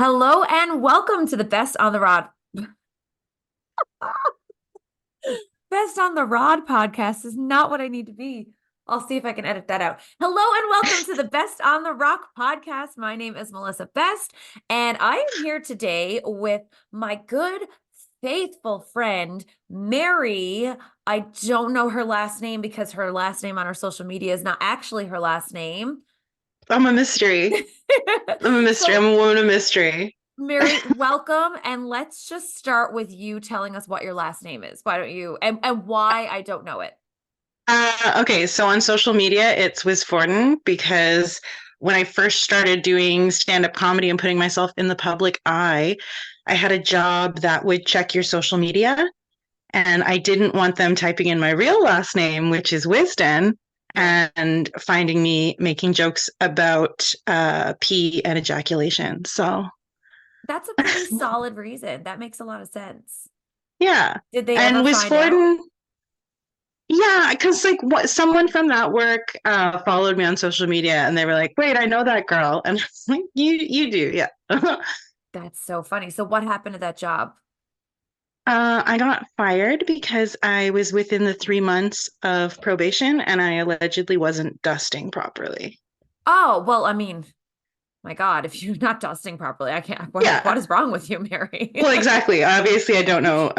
Hello and welcome to the Best on the Rod podcast is not what I need to be. I'll see if I can edit that out. Hello and welcome to the Best on the Rock podcast. My name is Melissa Best, and I am here today with my good, faithful friend, Mary. I don't know her last name because her last name on her social media is not actually her last name. I'm a mystery. I'm a mystery. I'm So a woman of mystery. Mary, welcome. And let's just start with you telling us what your last name is. Why don't you, and why I don't know it. Okay, so on social media, it's Wisden because when I first started doing stand-up comedy and putting myself in the public eye, I had a job that would check your social media, and I didn't want them typing in my real last name, which is Wisden, Yeah. and finding me making jokes about pee and ejaculation. So, That's a pretty solid reason. That makes a lot of sense. yeah. Did they ever And find out? Wisden, yeah, because like what someone from that work followed me on social media and they were like, "Wait, I know that girl." And I was like, "You do, yeah." That's so funny. So what happened to that job? I got fired because I was within the 3 months of probation and I allegedly wasn't dusting properly. Oh, well, I mean, my God, if you're not dusting properly, I can't, what Yeah. is wrong with you, Mary? Well, exactly. Obviously, I don't know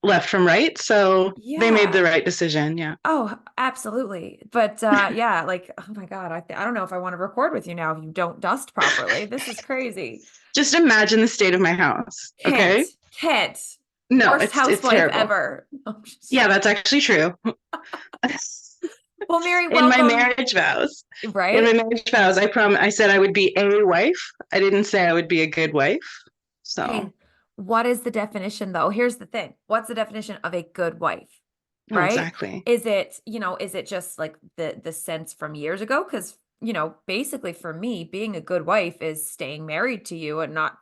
left from right, so they made the Yeah. right decision. Yeah. Oh, absolutely. But yeah, like, oh my God, I don't know if I want to record with you now if you don't dust properly. This is crazy. Just imagine the state of my house. Can't, Okay? can't. No, Worst it's housewife terrible. ever. I'm just Yeah, that's actually true. Well, Mary, In my welcome. marriage vows. In Right? my marriage vows, I said I would be a wife. I didn't say I would be a good wife. So Okay. What is the definition though? Here's the thing. What's the definition of a good wife? Right? exactly. Is it just like the sense from years ago? Because, basically for me, being a good wife is staying married to you and not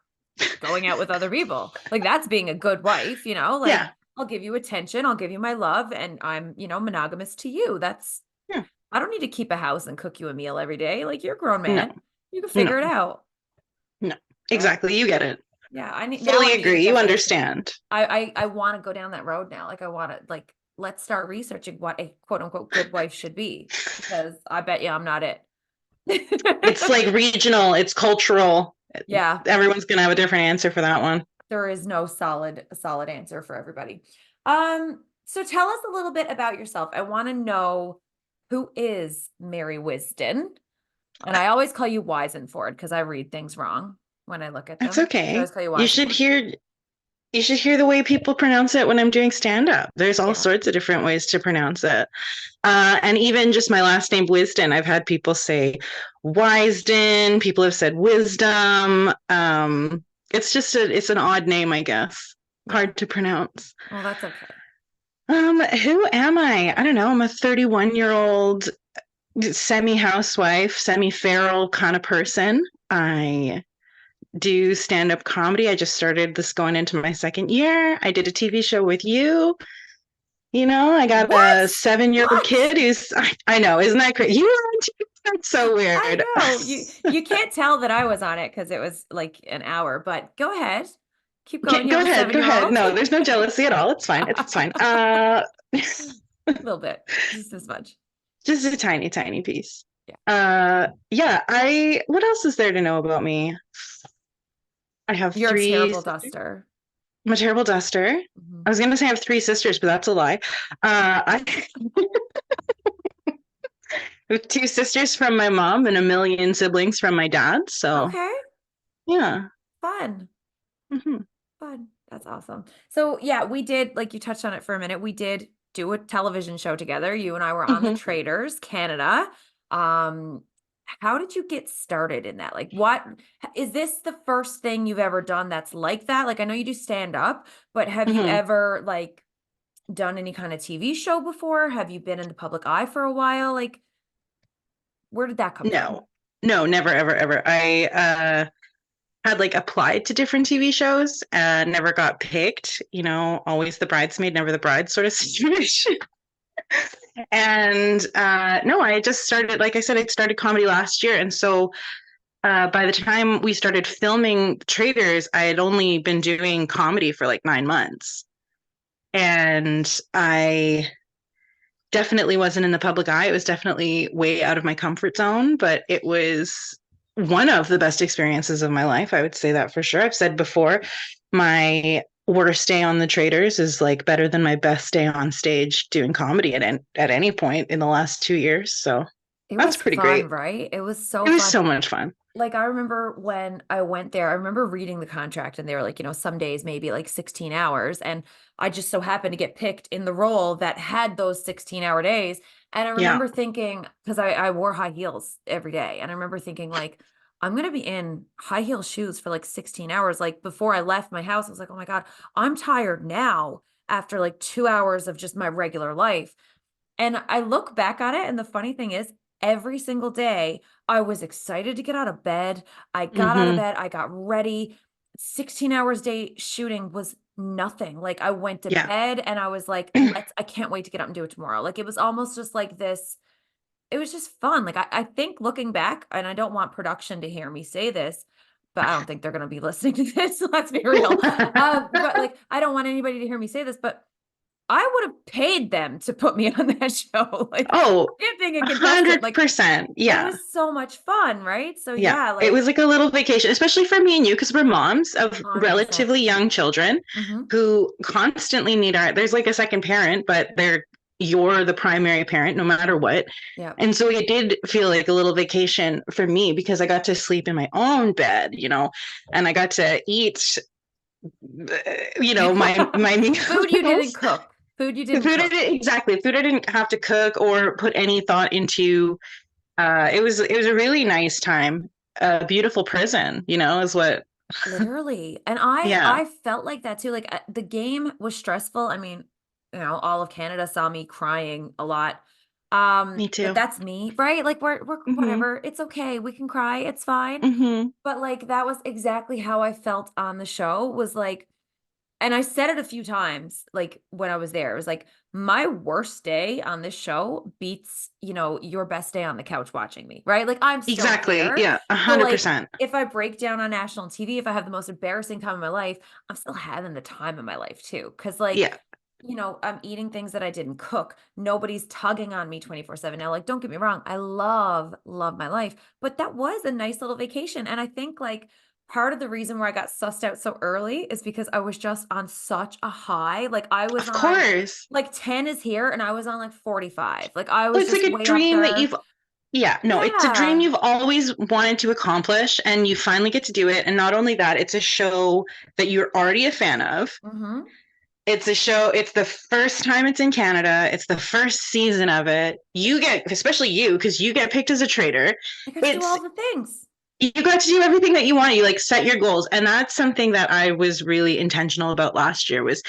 going out with other people. Like that's being a good wife, like Yeah. I'll give you attention, I'll give you my love, and I'm, monogamous to you. Yeah. I don't need to keep a house and cook you a meal every day. Like you're a grown No. man. You can No. figure it out. No. Right. Exactly. You get it. Yeah. Fully I need a agree. You definition. understand. I want to go down that road now. Like I want to like let's start researching what a quote unquote good wife should be because I bet you I'm not it. It's like regional, it's cultural. Yeah, Everyone's gonna have a different answer for that one. there is no solid answer for everybody. So tell us a little bit about yourself. I want to know who is Mary Wisden? And I always call you Wisenford because I read things wrong when I look at That's them. So I okay. always call you You should Wisenford. hear you should hear the way people pronounce it when I'm doing stand up. There's all Yeah. sorts of different ways to pronounce it. And even just my last name, Wisden, I've had people say Wisden. People have said wisdom. It's an odd name, I guess. Yeah. Hard to pronounce. Well, that's okay. Who am I? I don't know. I'm a 31-year-old semi-housewife, semi-feral kind of person. I do stand-up comedy. I just started this going into my second year. I did a TV show with you. I got a What? 7-year-old What? kid I know, isn't that crazy? You were on TV. That's so weird. I know. You can't tell that I was on it because it was like an hour, but go ahead. Keep going. Okay, You have a go ahead. 7-year-old? No, there's no jealousy at all. It's fine. It's fine. A little bit. Just as much. Just a tiny, tiny piece. Yeah. Yeah, what else is there to know about me? I have You're a three terrible sisters. duster. I'm a terrible duster. Mhm. I was gonna say I have three sisters, but that's a lie. I have two sisters from my mom and a million siblings from my dad. So Okay. yeah. Fun. Hmm. Fun. That's awesome. So yeah, we did, like you touched on it for a minute. We did do a television show together. You and I were on the Hmm. Traitors Canada. Um, how did you get started in that? Like what is this the first thing you've ever done that's like that? Like I know you do stand up, but have you Hmm. ever like done any kind of TV show before? Have you been in the public eye for a while? Like where did that come from? No, no, never, ever, ever. I had like applied to different TV shows and never got picked. Always the bridesmaid, never the bride sort of situation. And no, I just started, like I said, I started comedy last year. And so By the time we started filming Traitors, I had only been doing comedy for like 9 months. And I definitely wasn't in the public eye. It was definitely way out of my comfort zone, but it was one of the best experiences of my life. I would say that for sure. I've said before, my worst day on the Traitors is like better than my best day on stage doing comedy at any point in the last 2 years. So It that's was pretty fun, great. right? It was so It was fun. so much fun. Like I remember when I went there, I remember reading the contract and they were like, some days maybe like 16 hours. And I just so happened to get picked in the role that had those 16-hour days. And I Yeah. remember thinking, because I wore high heels every day, and I remember thinking like, I'm gonna be in high heel shoes for like 16 hours. Like before I left my house, I was like, oh my God, I'm tired now after like 2 hours of just my regular life. And I look back on it, and the funny thing is, every single day, I was excited to get out of bed. I got out of Hmm. bed, I got ready. 16 hours day shooting was nothing. Like I went to Yeah. bed and I was like, I can't wait to get up and do it tomorrow. Like it was almost just like this, it was just fun. Like I think looking back, and I don't want production to hear me say this, but I don't think they're gonna be listening to this. So let's be real. But like I don't want anybody to hear me say this, but I would have paid them to put me on that show. Like, Oh, forget being a contestant. Like, 100%. it Yeah. was so much fun, right? So Yeah. yeah, It like was like a little vacation, especially for me and you, because we're moms of 100%. relatively young children Mm-hmm. who constantly need there's like a second parent, but you're the primary parent no matter what. Yeah. And so it did feel like a little vacation for me because I got to sleep in my own bed, and I got to eat, my Food you didn't meals. cook. Food you didn't Food I cook. didn't, exactly. Food I didn't have to cook or put any thought into. It was a really nice time. A beautiful prison, is what. Literally. And I Yeah, I felt like that too. Like the game was stressful. I mean, all of Canada saw me crying a lot. me But too. that's me, right? Like we're Mhm. whatever. It's okay. We can cry. It's fine. Mhm. But like that was exactly how I felt on the show, was like, and I said it a few times, like when I was there. It was like, my worst day on this show beats, your best day on the couch watching me, right? Like I'm still Exactly. here. Yeah, a So hundred like percent. if I break down on national TV, if I have the most embarrassing time of my life, I'm still having the time of my life too. Cause like, Yeah, I'm eating things that I didn't cook. Nobody's tugging on me 24/7. Now, like, don't get me wrong, I love my life, but that was a nice little vacation. And I think like part of the reason where I got sussed out so early is because I was just on such a high. Like I was of on course. like 10 is here and I was on like 45. Like I Well, was it's like just a way up dream that there. you've. Yeah, no, it's a dream Yeah. you've always wanted to accomplish, and you finally get to do it. And not only that, it's a show that you're already a fan of. Mm-hmm. It's a show, it's the first time it's in Canada. It's the first season of it. You get, especially you, because you get picked as a traitor. I got to do It's all the things. you got to do everything that you want. You like set your goals. And that's something that I was really intentional about last year was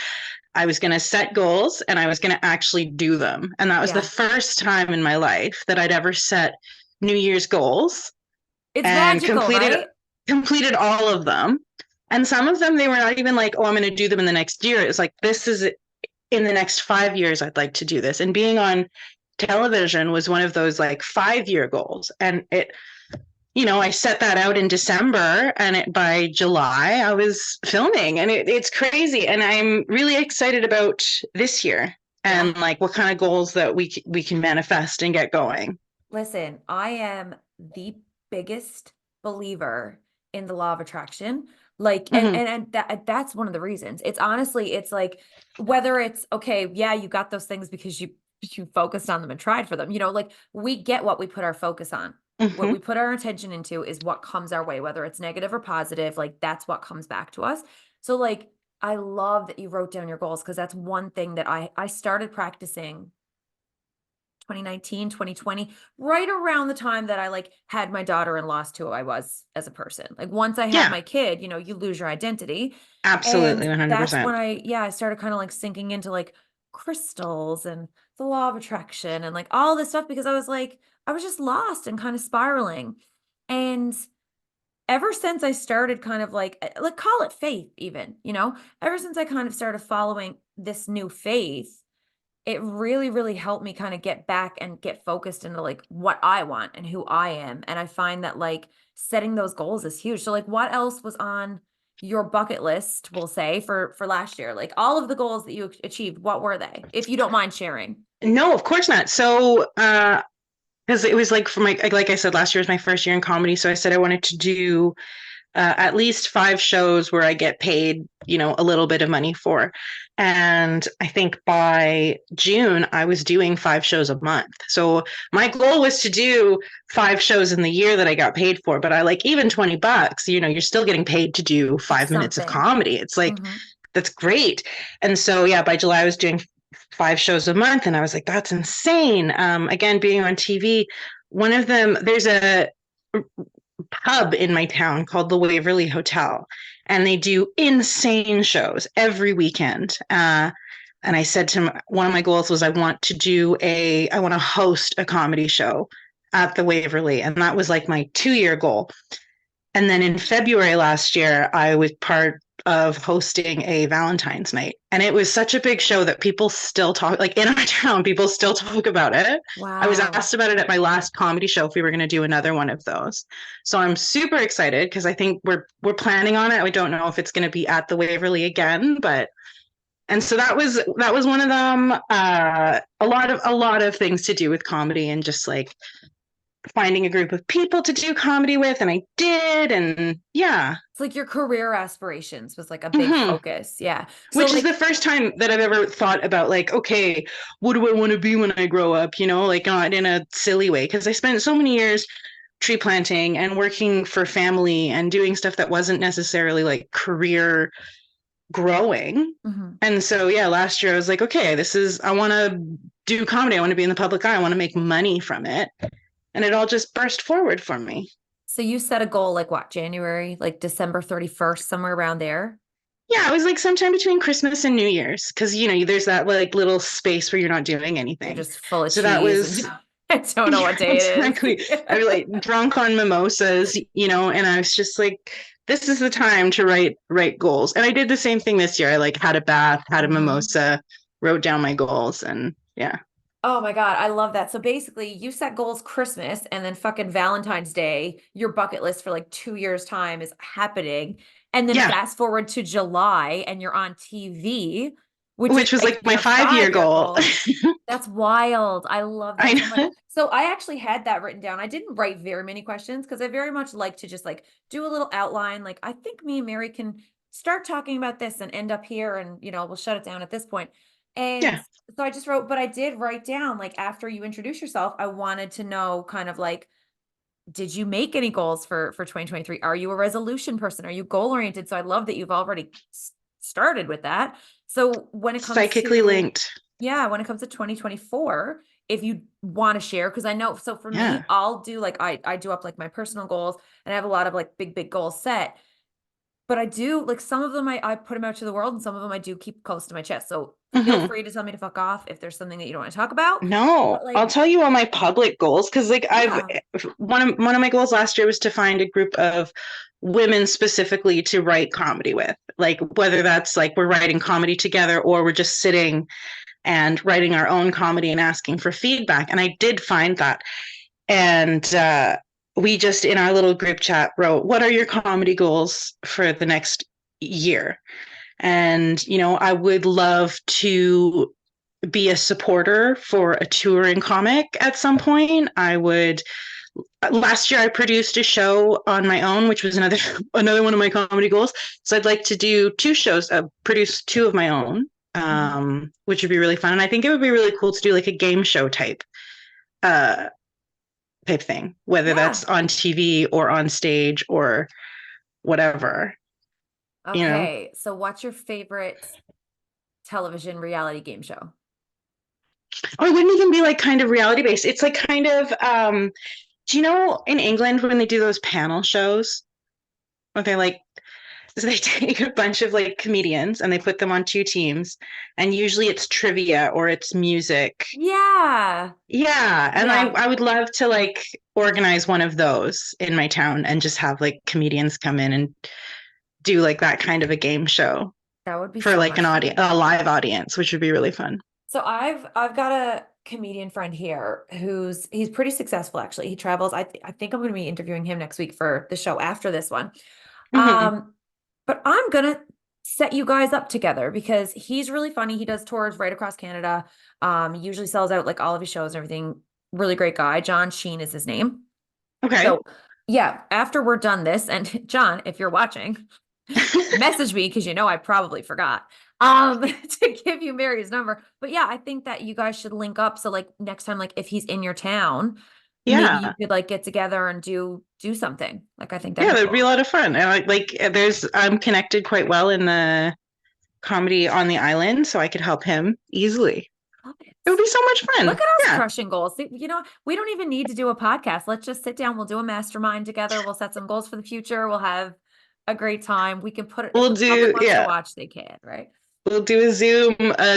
I was going to set goals and I was going to actually do them. And that was the Yeah. first time in my life that I'd ever set New Year's goals It's and magical, completed right? all of them. And some of them they were not even like, oh, I'm going to do them in the next year. It's like this is in the next 5 years I'd like to do this. And being on television was one of those like 5 year goals. And I set that out in December, and by July I was filming, and it's crazy. And I'm really excited about this year Yeah. and like what kind of goals that we can manifest and get going. Listen, I am the biggest believer in the law of attraction. Like, and Hmm. and, and that's one of the reasons. It's honestly, it's like whether it's okay, yeah, you got those things because you focused on them and tried for them. Like we get what we put our focus on. What we Hmm. put our attention into is what comes our way, whether it's negative or positive, like that's what comes back to us. So like I love that you wrote down your goals, because that's one thing that I started practicing 2019, 2020, right around the time that I like had my daughter and lost who I was as a person. Like once I had Yeah, my kid, you lose your identity. And absolutely, that's when 100%. I started kind of like sinking into like crystals and the law of attraction and like all this stuff, because I was just lost and kind of spiraling. And ever since I started kind of like call it faith even, ever since I kind of started following this new faith, it really, really helped me kind of get back and get focused into like what I want and who I am. And I find that like setting those goals is huge. So like what else was on your bucket list, we'll say, for last year? Like all of the goals that you achieved, what were they? If you don't mind sharing. No, of course not. So, because it was like for my, like I said, last year was my first year in comedy. So I said I wanted to do at least 5 shows where I get paid, a little bit of money for. And I think by June, I was doing 5 shows a month. So my goal was to do 5 shows in the year that I got paid for. But I like even $20, you're still getting paid to do It's 5 minutes of something. comedy. It's like, Hmm. that's great. And so, yeah, by July, I was doing 5 shows a month. And I was like, that's insane. Again, being on TV, one of them, there's a pub in my town called the Waverly Hotel, and they do insane shows every weekend. And I said to him, one of my goals was I want to host a comedy show at the Waverly, and that was like my 2 year goal. And then in February last year, I was part of hosting a Valentine's night. And it was such a big show that people still talk, like in our town, people still talk about it. I was Wow. asked about it at my last comedy show if we were going to do another one of those. So I'm super excited because I think we're planning on it. I don't know if it's going to be at the Waverly again, but and so that was one of them. A lot of things to do with comedy and just like finding a group of people to do comedy with, and I did, and yeah. It's like your career aspirations was like a big Hmm. focus. Yeah. So Which is the like, first time that I've ever thought about like, okay, what do I want to be when I grow up? Like not in a silly way, because I spent so many years tree planting and working for family and doing stuff that wasn't necessarily like career growing. mhm. And so yeah, last year I was like, okay, I want to do comedy. I want to be in the public eye. I want to make money from it. And it all just burst forward for me. So you set a goal like what, January, like December 31st, somewhere around there? Yeah, it was like sometime between Christmas and New Year's because there's that like little space where you're not doing You're anything. just full of So that cheese and was I don't know yeah, what day it exactly. I was is. like drunk on mimosas, and I was just like, this is the time to write goals. And I did the same thing this year. I like had a bath, had a Mhm. mimosa, wrote down my goals, and yeah. Oh my God, I love that. So basically, you set goals Christmas and then fucking Valentine's Day, your bucket list for like 2 years' time is happening. And then Yeah, fast forward to July and you're on TV, which is which was like like my your 5 year 5 year goal. goal. That's wild. I love I that so much. know. So I actually had that written down. I didn't write very many questions because I very much like to just like do a little outline. Like I think me and Mary can start talking about this and end up here and we'll shut it down at this point. And Yeah. so I just wrote, but I did write down like after you introduce yourself, I wanted to know kind of like, did you make any goals for 2023? Are you a resolution person? Are you goal oriented? So I love that you've already started with that. So when it comes Psychically to, linked. yeah, when it comes to 2024, if you want to share, because I know, so for me, Yeah. I'll do like, I do up like my personal goals and I have a lot of like big, big goals set. But I do like some of them I put them out to the world and some of them I do keep close to my chest. So feel Hmm. free to tell me to fuck off if there's something that you don't want to talk about. No, But I'll like, tell you all my public goals because like I've yeah. one of my goals last year was to find a group of women specifically to write comedy with. Like whether that's like we're writing comedy together or we're just sitting and writing our own comedy and asking for feedback. And I did find that. And we just in our little group chat wrote, what are your comedy goals for the next year? And I would love to be a supporter for a touring comic at some point. I would last year I produced a show on my own, which was another one of my comedy goals. So I'd like to do 2 shows, produce 2 of my own, Mhm. which would be really fun. And I think it would be really cool to do like a game show uh, type thing, whether Yeah. that's on TV or on stage or whatever, you know. Okay. So what's your favorite television reality game show? Or it wouldn't even be like kind of reality based. It's like kind of do you know in England when they do those panel shows? Where they like so they take a bunch of like comedians and they put them on 2 teams, and usually it's trivia or it's music. Yeah. Yeah, and I Yeah. I would love to like organize one of those in my town and just have like comedians come in and do like that kind of a game show That would be for so like much a fun. live audience, which would be really fun. So I've got a comedian friend here he's pretty successful actually. He travels. I think I'm going to be interviewing him next week for the show after this one. Mhm. Um, but I'm gonna set you guys up together because he's really funny. He does tours right across Canada. He usually sells out like all of his shows and everything. Really great guy. John Sheen is his name. Okay. So yeah, after we're done this, and John, if you're watching, message me because you know I probably forgot to give you Mary's number. But yeah, I think that you guys should link up. So like next time, like if he's in your town, maybe you Yeah. could like get together and do something. Like I think that'd Yeah, be that'd be a cool. lot of fun. And I'm connected quite well in the comedy on the island, so I could help him easily. Love it. It would be so much Look fun. at us Yeah. crushing goals. See, we don't even need to do a podcast. Let's just sit down. We'll do a mastermind together. We'll set some goals for the future. We'll have a great time. We can put it, if We'll the public do wants to yeah. watch, they can, right? We'll do a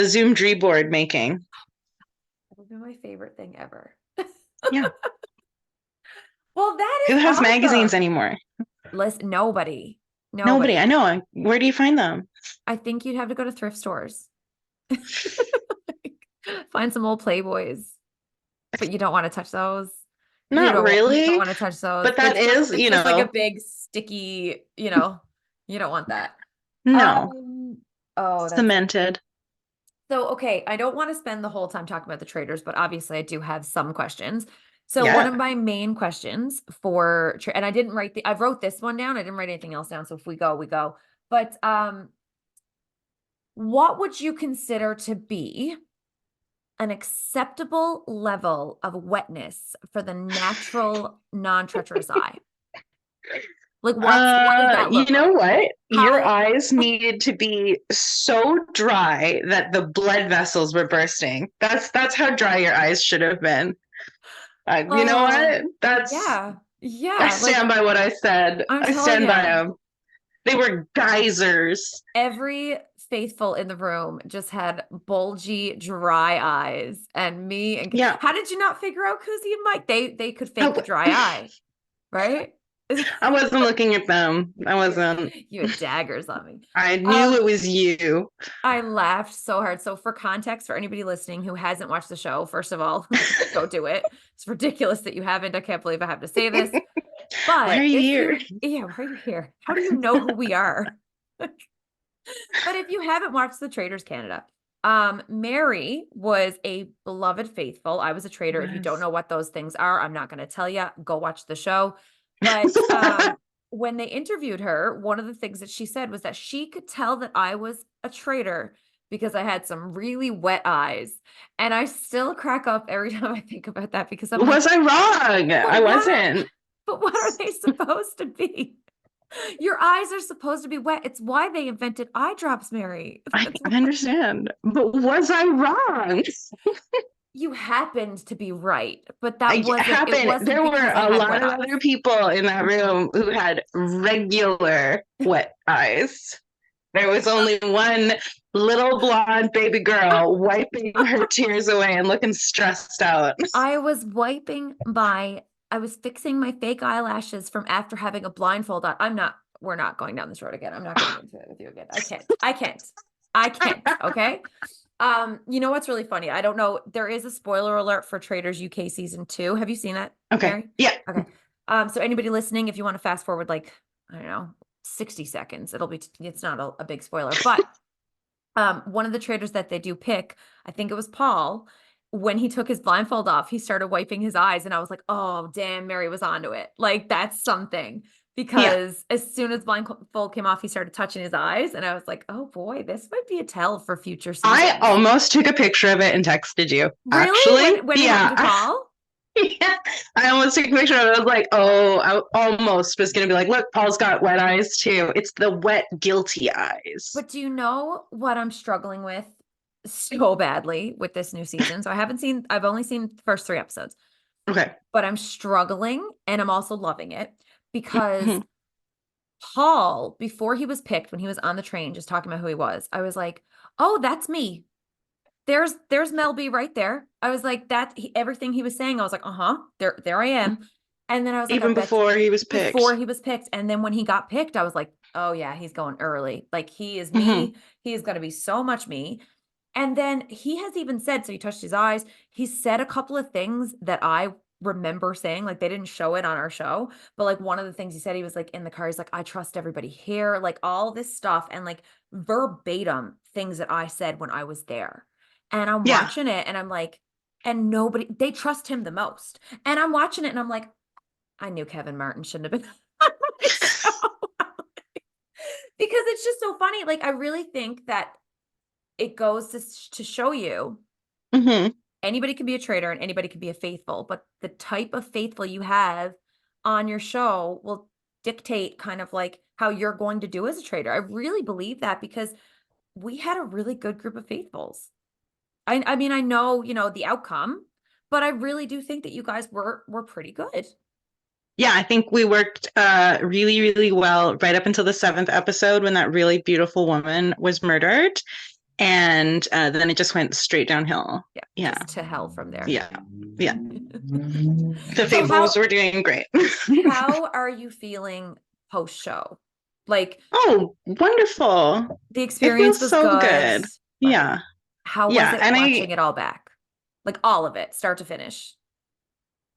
Zoom dream board making. That would be my favorite thing ever. Yeah. Well, that Who is has magazines awesome. anymore? Listen, nobody, Nobody. I nobody. know. Where do you find them? I think you'd have to go to thrift stores. Find some old Playboys, but you don't want to touch those. Not You don't really, want to touch those. but that is, It's just like a big sticky, you don't want that. no, Um, oh, that's cemented. so okay. I don't want to spend the whole time talking about the traders, but obviously I do have some questions. So one of Yeah. my main questions and I didn't write I wrote this one down. I didn't write anything else down. So if we go, we go. But what would you consider to be an acceptable level of wetness for the natural non-treacherous eye? Like what does that You look know like? what? Your How eyes needed to be so dry that the blood vessels were bursting. That's how dry your eyes should have been. You know uh what? yeah. I Yeah, stand like by what I said. I'm I telling stand by you, them. They were geysers. every faithful in the room just had bulgy, dry eyes. And me and Yeah. how did you not figure out Koozie and Mike? They could fake the I, dry eye, right? I wasn't looking at them. I You wasn't. you had daggers on me. I knew Um, it was you. I laughed so hard. So for context, for anybody listening who hasn't watched the show, first of all, go do it. It's ridiculous that you haven't. I can't believe I have to say this. Why are But you if here? you, yeah, why are you here? How do you know who we are? But if you haven't watched the Traitors Canada, Mary was a beloved faithful. I was a traitor. If you don't Yes. know what those things are, I'm not going to tell you. Go watch the show. But when they interviewed her, one of the things that she said was that she could tell that I was a traitor because I had some really wet eyes. And I still crack up every time I think about that because I'm like, Was I wrong? I but what are wasn't. but what are they supposed to be? Your eyes are supposed to be wet. It's why they invented eye drops, Mary. That's I why. understand. But was I wrong? You happened to be right, but it Happened. wasn't There were because I a had lot wet of eyes. other people in that Mhm. room who had regular wet eyes. There was only one little blonde baby girl wiping her tears away and looking stressed out. I was I was fixing my fake eyelashes from after having a blindfold on. We're not going down this road again. I'm not getting into it with you again. I can't. Okay. You know what's really funny? I don't know. There is a spoiler alert for Traders UK season 2. Have you seen that, Okay. Mary? Yeah. Okay. So anybody listening, if you want to fast forward like, I don't know, 60 seconds, it's not a big spoiler, but one of the traders that they do pick, I think it was Paul, when he took his blindfold off, he started wiping his eyes, and I was like, oh damn, Mary was onto it. Like that's something. Yeah. Because as soon as blindfold came off, he started touching his eyes, and I was like, oh boy, this might be a tell for future I seasons. almost took a picture of it and texted you. Really? Actually, When it happened to yeah. Paul? Yeah. I almost took a picture of it. I was like, oh, I almost was going to be like, look, Paul's got wet eyes too. It's the wet, guilty eyes. But do you know what I'm struggling with so badly with this new season? So I've only seen the first 3 episodes, Okay. but I'm struggling and I'm also loving it because Mhm. Paul, before he was picked, when he was on the train, just talking about who he was, I was like, oh, that's me. There's Mel B right there. I was like, everything he was saying, I was like, uh-huh, there I am. And then I was like, I Even bet you, before he was before picked. he was picked. And then when he got picked, I was like, oh yeah, he's going early. Like he is Hmm. me. He is going to be so much me. And then he has even said, so he touched his eyes. He said a couple of things that I remember saying, like they didn't show it on our show, but like one of the things he said, he was like in the car, he's like, I trust everybody here, like all this stuff, and like verbatim things that I said when I was there. And I'm Yeah. watching it and I'm like, and nobody, they trust him the most. And I'm watching it and I'm like, I knew Kevin Martin shouldn't have been on my show. Because it's just so funny. Like, I really think that it goes to show you Hmm. anybody can be a traitor and anybody can be a faithful, but the type of faithful you have on your show will dictate kind of like how you're going to do as a traitor. I really believe that because we had a really good group of faithfuls. I mean, I know, the outcome, but I really do think that you guys were pretty good. Yeah, I think we worked really, really well right up until the seventh episode when that really beautiful woman was murdered. And then it just went straight downhill. Yeah, Yeah. just to hell from there. Yeah. Yeah. The So Fables were doing great. how are you feeling post show? Like Oh, wonderful. the It experience feels was so good, good. right? Yeah. How was Yeah. it And watching it all back? Like all of it, start to finish.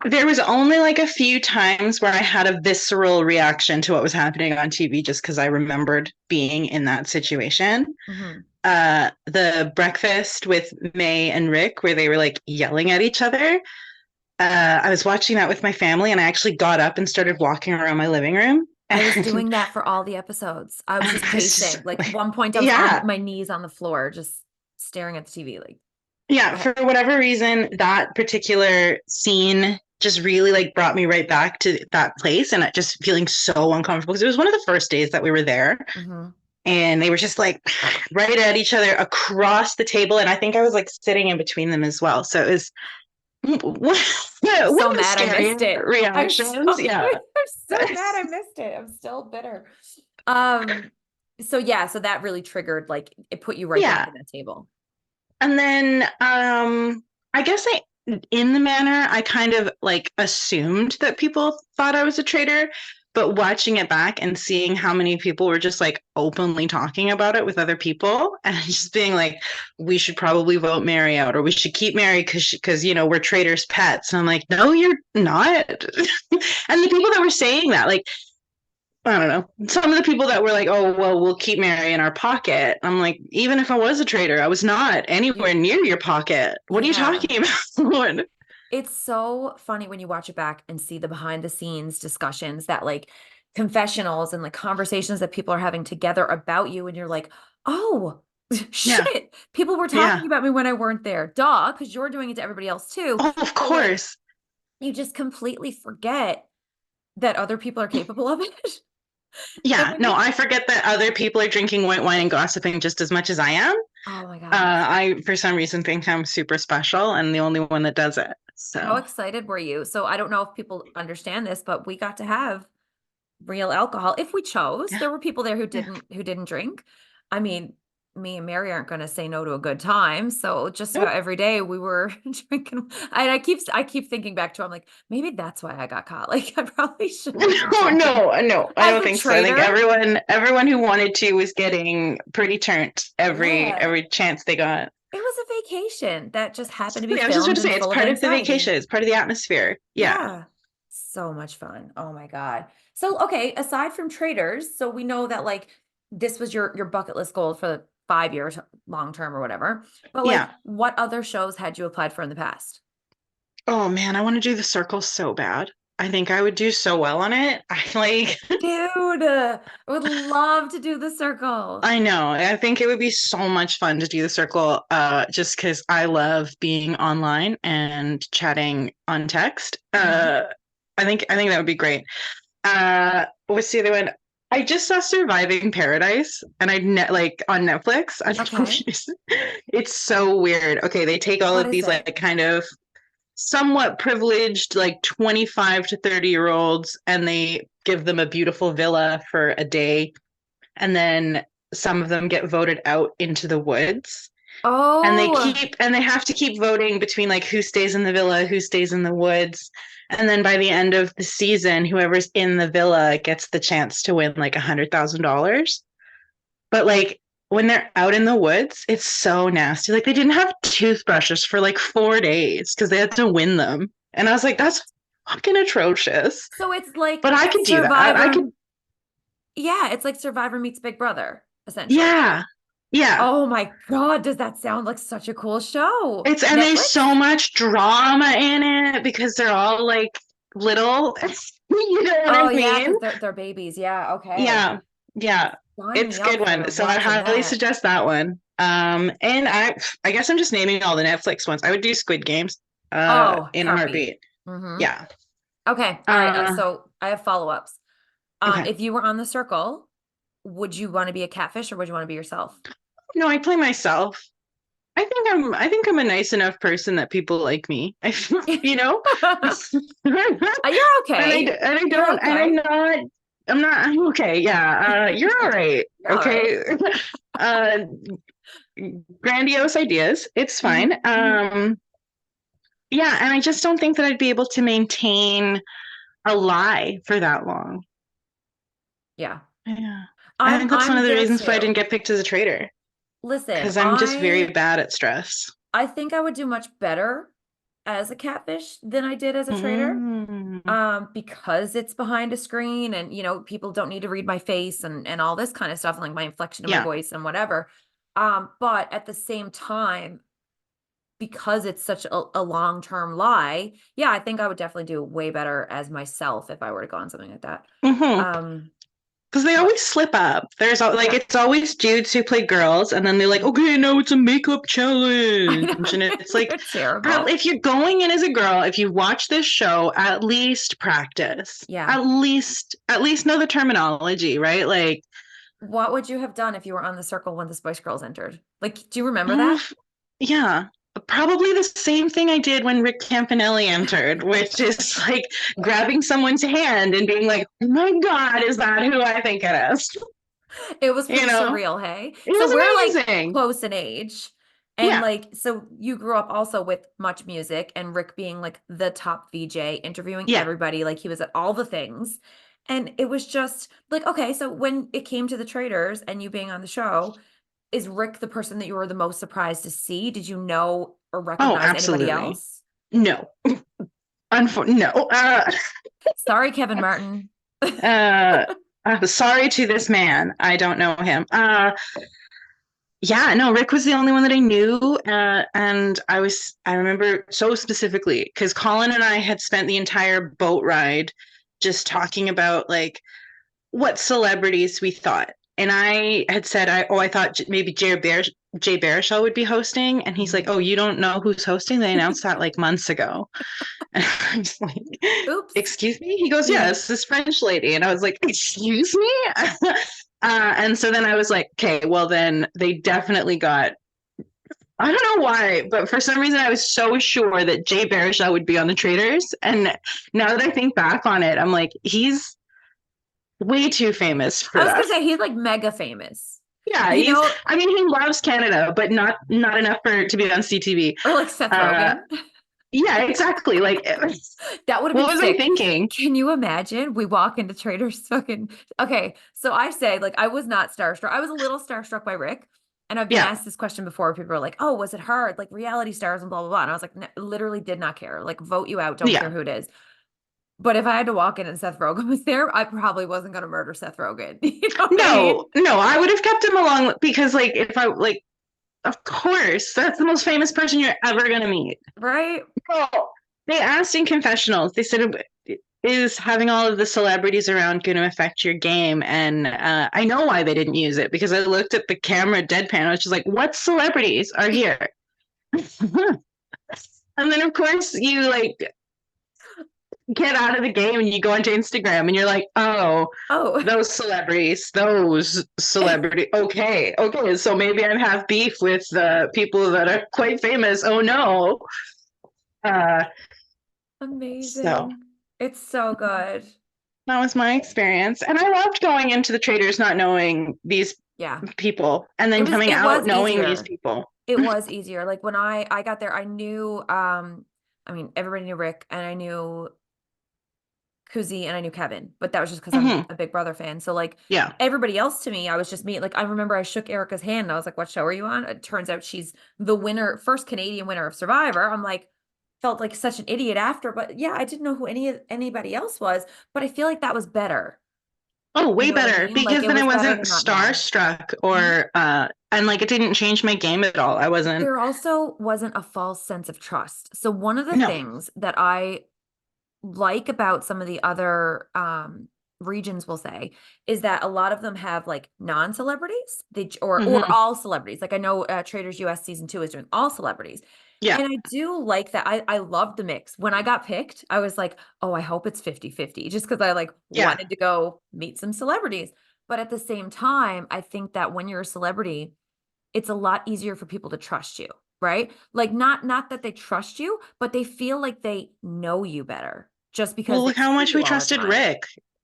there was only like a few times where I had a visceral reaction to what was happening on TV just because I remembered being in that situation. Hmm. The breakfast with May and Rick, where they were like yelling at each other. I was watching that with my family, and I actually got up and started walking around my living room. I was And doing that for all the episodes. I was just I was just pacing. Like one point I was on yeah, my knees on the floor, just staring at the TV. Like, yeah. go ahead. For whatever reason, that particular scene just really like brought me right back to that place, and it just feeling so uncomfortable because it was one of the first days that we were there, Hmm. and they were just like right at each other across the table, and I think I was like sitting in between them as well. So it was I'm one so of the mad I scary missed it. I'm so reactions. Yeah. I'm so mad I missed it. I'm still bitter. Um, so yeah, so that really triggered, like it put you right back Yeah. in that table. And then I guess in the manner I kind of like assumed that people thought I was a traitor, but watching it back and seeing how many people were just like openly talking about it with other people and just being like, we should probably vote Mary out or we should keep Mary because we're traitors pets. And I'm like, no, you're not. And the people that were saying that, like, I don't know. Some of the people that were like, "Oh, well, we'll keep Mary in our pocket." I'm like, even if I was a traitor, I was not You, anywhere near your pocket. What are you yeah. talking about? It's so funny when you watch it back and see the behind the scenes discussions that like confessionals and like conversations that people are having together about you. And you're like, oh, Yeah, shit. People were yeah. talking about me when I weren't there. Duh, because you're doing it to everybody else too. Oh, of But like, course. you just completely forget that other people are capable of it. And Yeah. when No, you, I forget that other people are drinking white wine and gossiping just as much as I am. oh my gosh. I, for some reason, think I'm super special and the only one that does it. How So, excited were you? So I don't know if people understand this, but we got to have real alcohol if we chose. yeah. There were people there who Yeah. didn't drink. I mean, me and Mary aren't going to say no to a good time. So just about Nope. every day we were drinking. And I keep thinking back to I'm like, maybe that's why I got caught. Like I probably shouldn't have been No, drinking no, no. I as don't a think so. I think traitor. everyone who wanted to was getting pretty turned Yeah. every chance they got. It was a vacation that just happened to be Yeah, I was just going filmed to and say it's full of part of the anxiety. vacation. It's part of the atmosphere. Yeah, Yeah. So much fun. Oh my God. So okay, aside from traders, so we know that like this was your bucket list goal for the 5 years long term or whatever. But like yeah. what other shows had you applied for in the past? Oh man, I want to do the circle so bad. I think I would do so well on it. I like. Dude, I would love to do the circle. I know. I think it would be so much fun to do the circle. Just because I love being online and chatting on text. Mhm. I think that would be great. What's the other one? I just saw Surviving Paradise, and like on Netflix. I don't know if Okay. it's so weird. Okay, they take all What of is these it? like kind of somewhat privileged, like 25 to 30-year olds, and they give them a beautiful villa for a day, and then some of them get voted out into the woods Oh, and they have to keep voting between like who stays in the villa, who stays in the woods. And then by the end of the season, whoever's in the villa gets the chance to win like $100,000. But like when they're out in the woods, it's so nasty. Like they didn't have toothbrushes for like 4 days because they had to win them. And I was like, that's fucking atrocious. So it's like But I could do that. I Survivor. could, Yeah, it's like Survivor meets Big Brother, essentially. yeah, yeah. Oh my God, does that sound like such a cool show? And there's so Netflix? much drama in it because they're all like little, you know what I Oh yeah, mean? because they're babies. Yeah, okay. Yeah, yeah. Sign It's me a good up for one. So I watching highly that. suggest that one. And I guess I'm just naming all the Netflix ones. I would do Squid Games Oh, in a heartbeat. heartbeat. Mm-hmm. Yeah. Okay. All right. Uh So I have follow-ups. okay. If you were on the circle, would you want to be a catfish or would you want to be yourself? No, I play myself. I think I'm a nice enough person that people like me. You know? You're okay. You're And okay. I'm okay. Yeah. You're all right. You're all right. Okay. Uh Grandiose ideas. It's fine. Mhm. Yeah, and I just don't think that I'd be able to maintain a lie for that long. Yeah. Yeah. I I'm think that's one I'm of the there reasons why I too. didn't get picked as a traitor Listen, because I'm just very bad at stress. I think I would do much better as a catfish than I did as a traitor. Mm, Because it's behind a screen and people don't need to read my face and all this kind of stuff, and like my inflection of my yeah. voice and whatever. But at the same time, because it's such a long-term lie, yeah, I think I would definitely do way better as myself if I were to go on something like that. Mm-hmm. Um, Because they but always slip up. Like yeah, it's always dudes who play girls, and then they're like, okay, now it's a makeup I challenge, and know it's like, they're terrible. if you're going in as a girl, if you watch this show, at least practice. Yeah. At least know the terminology, right? Like, What would you have done if you were on the circle when the Spice Girls entered? Like, do you remember oh, that? yeah, probably the same thing I did when Rick Campanelli entered, which is like grabbing someone's hand and being like, oh my God, is that who I think it is? It was You pretty know, surreal, hey? it So we're like was amazing. close in age. And Yeah, like, so you grew up also with much music and Rick being like the top VJ, interviewing yeah. everybody, like he was at all the things. And it was just like, okay, so when it came to the Traitors and you being on the show, is Rick the person that you were the most surprised to see? Did you know or Oh, recognize anybody absolutely. else? No, no. Sorry, Kevin Martin. Uh, sorry to this man. I don't know him. Yeah, no, Rick was the only one that I knew. And I remember so specifically because Colin and I had spent the entire boat ride just talking about like what celebrities we thought. And I had said, I thought maybe Jay Baruchel would be hosting. And he's like, Mhm. oh, you don't know who's hosting? They announced that like months ago. And I'm just like, Oops. excuse me? He goes, yeah, Yeah. it's this French lady. And I was like, excuse me? And so then I was like, okay, well, then they definitely got, I don't know why, but for some reason I was so sure that Jay Baruchel would be on the Traders. And now that I think back on it, I'm like, he's way too famous for I was that. gonna say he's like mega famous. Yeah, You know, I mean, he loves Canada, but not enough for to be on CTV. or like Seth Uh, Rogen. yeah, exactly. Like, That would have what been was I sick. thinking? Can you imagine? We walk into Trader's fucking. Okay, so I say, like, I was not starstruck. I was a little starstruck by Rick. And I've been Yeah, asked this question before. People are like, oh, was it hard? Like reality stars and blah, blah, blah. And I was like, literally did not care. Like, vote you out. Don't care yeah. who it is. But if I had to walk in and Seth Rogen was there, I probably wasn't going to murder Seth Rogen. You know what I mean? No, I would have kept him along because, like, if I like, of course, that's the most famous person you're ever gonna meet. Right? Oh, they asked in confessionals. They said, "Is having all of the celebrities around going to affect your game?" And I know why they didn't use it because I looked at the camera deadpan. I was just like, "What celebrities are here?" And then, of course, you like get out of the game and you go onto Instagram and you're like, "Oh, Oh, those celebrity. Okay, so maybe I have beef with the people that are quite famous. Oh no." Uh, so amazing. It's so good. that was my experience. And I loved going into the traders not knowing these Yeah. people and It then was coming it was out knowing these easier. people. It was easier. Like when I got there, I knew I mean everybody knew Rick and I knew Kuzi and I knew Kevin, but that was just because I'm Hmm. a Big Brother fan. So like Yeah. everybody else to me, I was just me. Like I remember I shook Erica's hand and I was like, "What show are you on?" It turns out she's the winner, first Canadian winner of Survivor. I'm like, felt like such an idiot after, but yeah, I didn't know who anybody else was, but I feel like that was better. Oh, You way know what I better mean? Like because it then I was better wasn't to not know. starstruck Mhm. or and like it didn't change my game at all. I wasn't. There also wasn't a false sense of trust. So one of the No. things that I like about some of the other regions will say is that a lot of them have like non-celebrities or Hmm. all celebrities. Like I know Traitors US season 2 is doing all celebrities. Yeah. And I do like that. I loved the mix. When I got picked, I was like, oh, I hope it's 50-50, just because I like Yeah. wanted to go meet some celebrities. But at the same time, I think that when you're a celebrity, it's a lot easier for people to trust you, right? Like not that they trust you, but they feel like they know you better just because Well, they look how see much you we all the trusted time. Rick.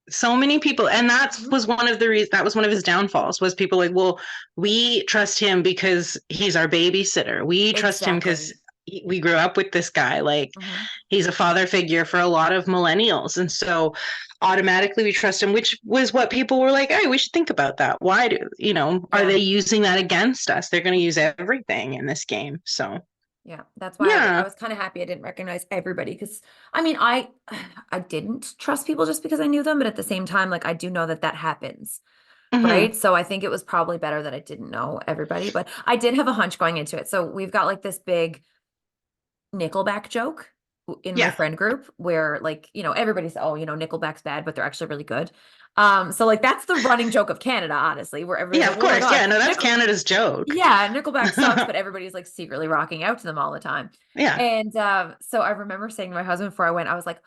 So many people, and that Mhm. was one of the reasons. That was one of his downfalls. Was people like, well, we trust him because he's our babysitter. We trust him because Exactly. we grew up with this guy. Like Hmm. he's a father figure for a lot of millennials, and so automatically we trust him. Which was what people were like, hey, we should think about that. Why do are Yeah. they using that against us? They're going to use everything in this game. So Yeah, that's why I yeah. was kind of happy I didn't recognize everybody because I mean I didn't trust people just because I knew them, but at the same time, like I do know that that happens, Hmm. right? So I think it was probably better that I didn't know everybody, but I did have a hunch going into it. So we've got like this big Nickelback joke in my Yeah. friend group where like, everybody's, oh, Nickelback's bad, but they're actually really good. So like that's the running joke of Canada, honestly, where everybody's Yeah, like, of oh my course. God, Yeah, no, that's Nickel Canada's joke. yeah, Nickelback sucks, but everybody's like secretly rocking out to them all the time. Yeah. And so I remember saying to my husband before I went, I was like,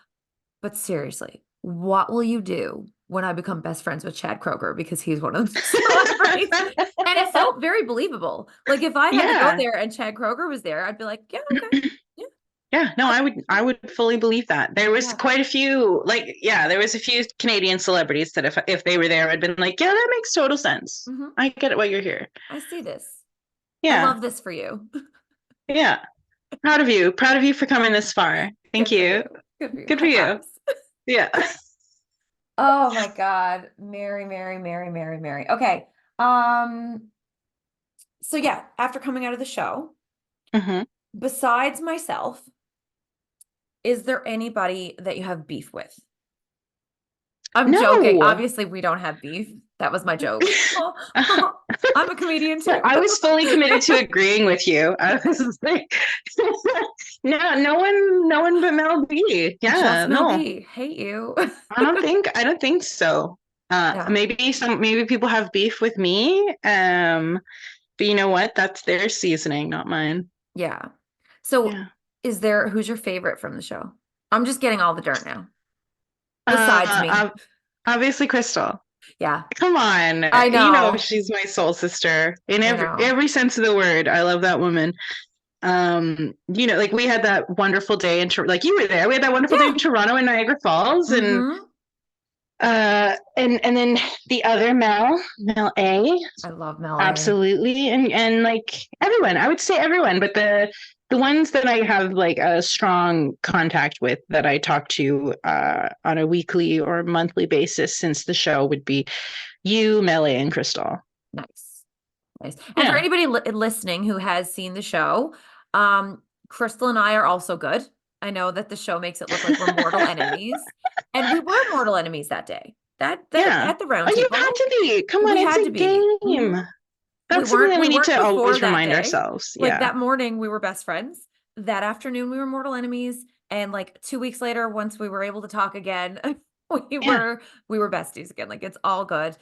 but seriously, what will you do when I become best friends with Chad Kroger? Because he's one of the celebrities. And it felt very believable. Like if I had to go Yeah. there and Chad Kroger was there, I'd be like, yeah, okay. Yeah. Yeah, no, I'll, I would fully believe that. There was yeah. quite a few, like, yeah, there was a few Canadian celebrities that if they were there, I'd been like, yeah, that makes total sense. Hmm. I get it why you're here. I see this. I Yeah. love this for you. Yeah. Proud of you. Proud of you for coming this far. Thank Good for you. you. Good for you. Good for High you. fives. Yeah. Oh my God. Mary, Mary, Mary, Mary, Mary. Okay. Um, so yeah, after coming out of the show, Hmm. besides myself, is there anybody that you have beef with? I'm joking. No. Obviously, we don't have beef. That was my joke. I'm a comedian too. I was fully committed to agreeing with you. I was like, no, no one but Mel B. Just Yeah, Mel no. B. Hate you. I don't think so. Yeah. Maybe people have beef with me. But you know what? That's their seasoning, not mine. Yeah. So Yeah. who's your favorite from the show? I'm just getting all the dirt now. Besides me. Uh, obviously Crystal. Yeah. Come on. I You know know. she's my soul sister in I every know. every sense of the word. I love that woman. Like we had that wonderful day like you were there. We had that wonderful day in Yeah. Toronto and Niagara Falls Mm-hmm. and then the other Mel A. I love Mel A. Absolutely. And like everyone, I would say everyone, but the ones that I have like a strong contact with that I talk to on a weekly or monthly basis since the show would be you, Melee, and Crystal. Nice. Nice. And for Yeah. anybody listening who has seen the show, Crystal and I are also good. I know that the show makes it look like we're mortal enemies, and we were mortal enemies that day. That Yeah. at the round Oh, you had table, to be. Come on, we it's had a to be. game. Mhm. We That's something weren't that we we need weren't to before always that remind day. ourselves. Like Yeah. that morning, we were best friends. That afternoon, we were mortal enemies, and like 2 weeks later, once we were able to talk again, we Yeah. were we were besties again. Like it's all good.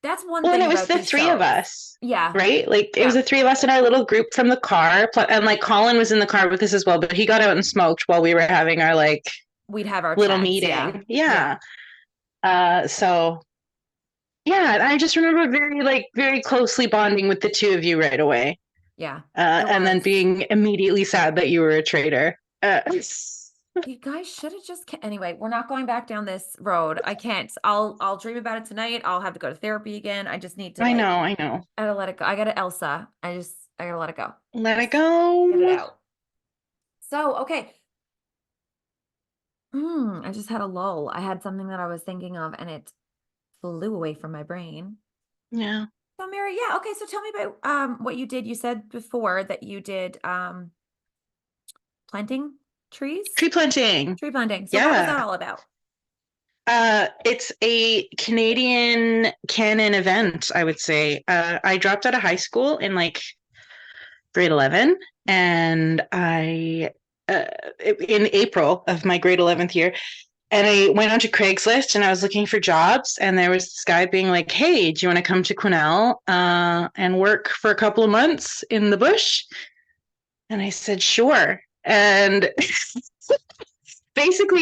That's one Well, and thing it was about the these three of shows. us, Yeah. right? Like it was Yeah. the three of us in our little group from the car. And like Colin was in the car with us as well, but he got out and smoked while we were having our like We'd have our little chats. Yeah. meeting. Yeah. Yeah. So yeah, and I just remember very closely bonding with the two of you right away. Yeah. It And then was. being immediately sad that you were a traitor. You guys should have just anyway, we're not going back down this road. I can't. I'll dream about it tonight. I'll have to go to therapy again. I just need to I like know, I know. I gotta let it go. I gotta Elsa. I gotta let it go. Let it Just get it go. out. So, okay. I just had a lull. I had something that I was thinking of and it flew away from my brain. Yeah. So Mary, yeah, okay. So tell me about what you did. You said before that you did planting trees, Tree planting. tree planting. So what was that Yeah. all about? It's a Canadian canon event, I would say. I dropped out of high school in like grade 11, and uh, in April of my grade 11th year, and I went onto Craigslist and I was looking for jobs, and there was this guy being like, "Hey, do you want to come to Quesnel and work for a couple of months in the bush?" And I said, "Sure." And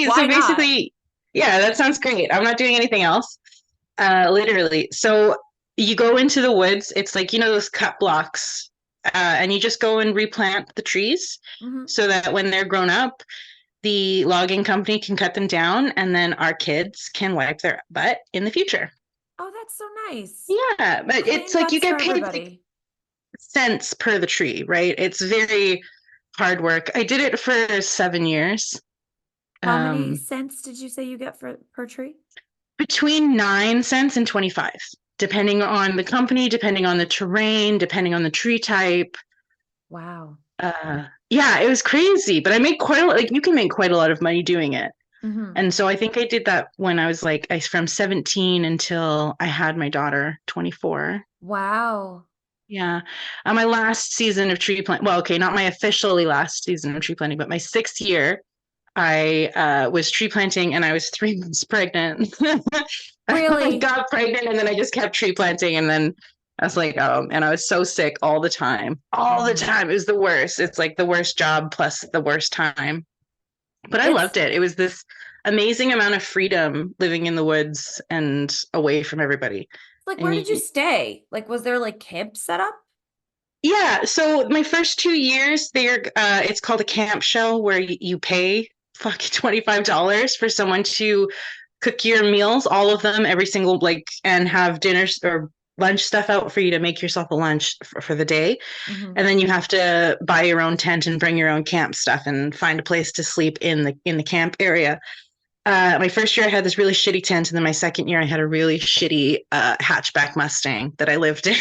Why not? basically, yeah, that sounds great. I'm not doing anything else. Literally. So you go into the woods. It's like, those cut blocks, and you just go and replant the trees Hmm. so that when they're grown up, the logging company can cut them down, and then our kids can wipe their butt in the future. Oh, that's so nice. Yeah, but it's Clean like you butts for get paid like everybody. cents per the tree, right? It's very hard work. I did it for 7 years. How many Um, cents did you say you get for per tree? between 9 cents and 25, depending on the company, depending on the terrain, depending on the tree type. Wow. Yeah, it was crazy, but I made quite a lot, like you can make quite a lot of money doing it. Hmm. And so I think I did that when I was like from 17 until I had my daughter, 24. Wow. Yeah. My last season of tree plant, well, okay, not my officially last season of tree planting, but my 6th year, I was tree planting and I was 3 months pregnant. I Really? got pregnant and then I just kept tree planting, and then I was like, oh, and I was so sick all the time. All the Hmm. time. It was the worst. It's like the worst job plus the worst time. But I It's loved it. It was this amazing amount of freedom living in the woods and away from everybody. like, where And did you you, stay? Like, was there like camp set up? yeah, so my first 2 years there, it's called a camp show where you pay fucking $25 for someone to cook your meals, all of them, every single like, and have dinners or lunch stuff out for you to make yourself a lunch for the day. Hmm. And then you have to buy your own tent and bring your own camp stuff and find a place to sleep in the camp area. My first year I had this really shitty tent, and then my second year I had a really shitty hatchback Mustang that I lived in.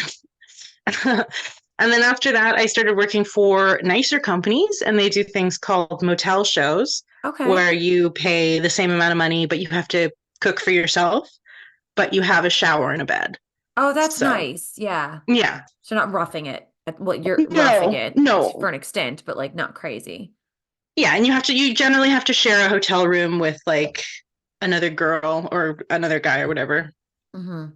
And then after that, I started working for nicer companies, and they do things called motel shows Okay. where you pay the same amount of money, but you have to cook for yourself, but you have a shower and a bed. Oh, that's So, nice. Yeah. yeah. So not roughing it. Well, you're roughing No, it for no. an extent, but like not crazy. Yeah, and you generally have to share a hotel room with like another girl or another guy or whatever. Hmm.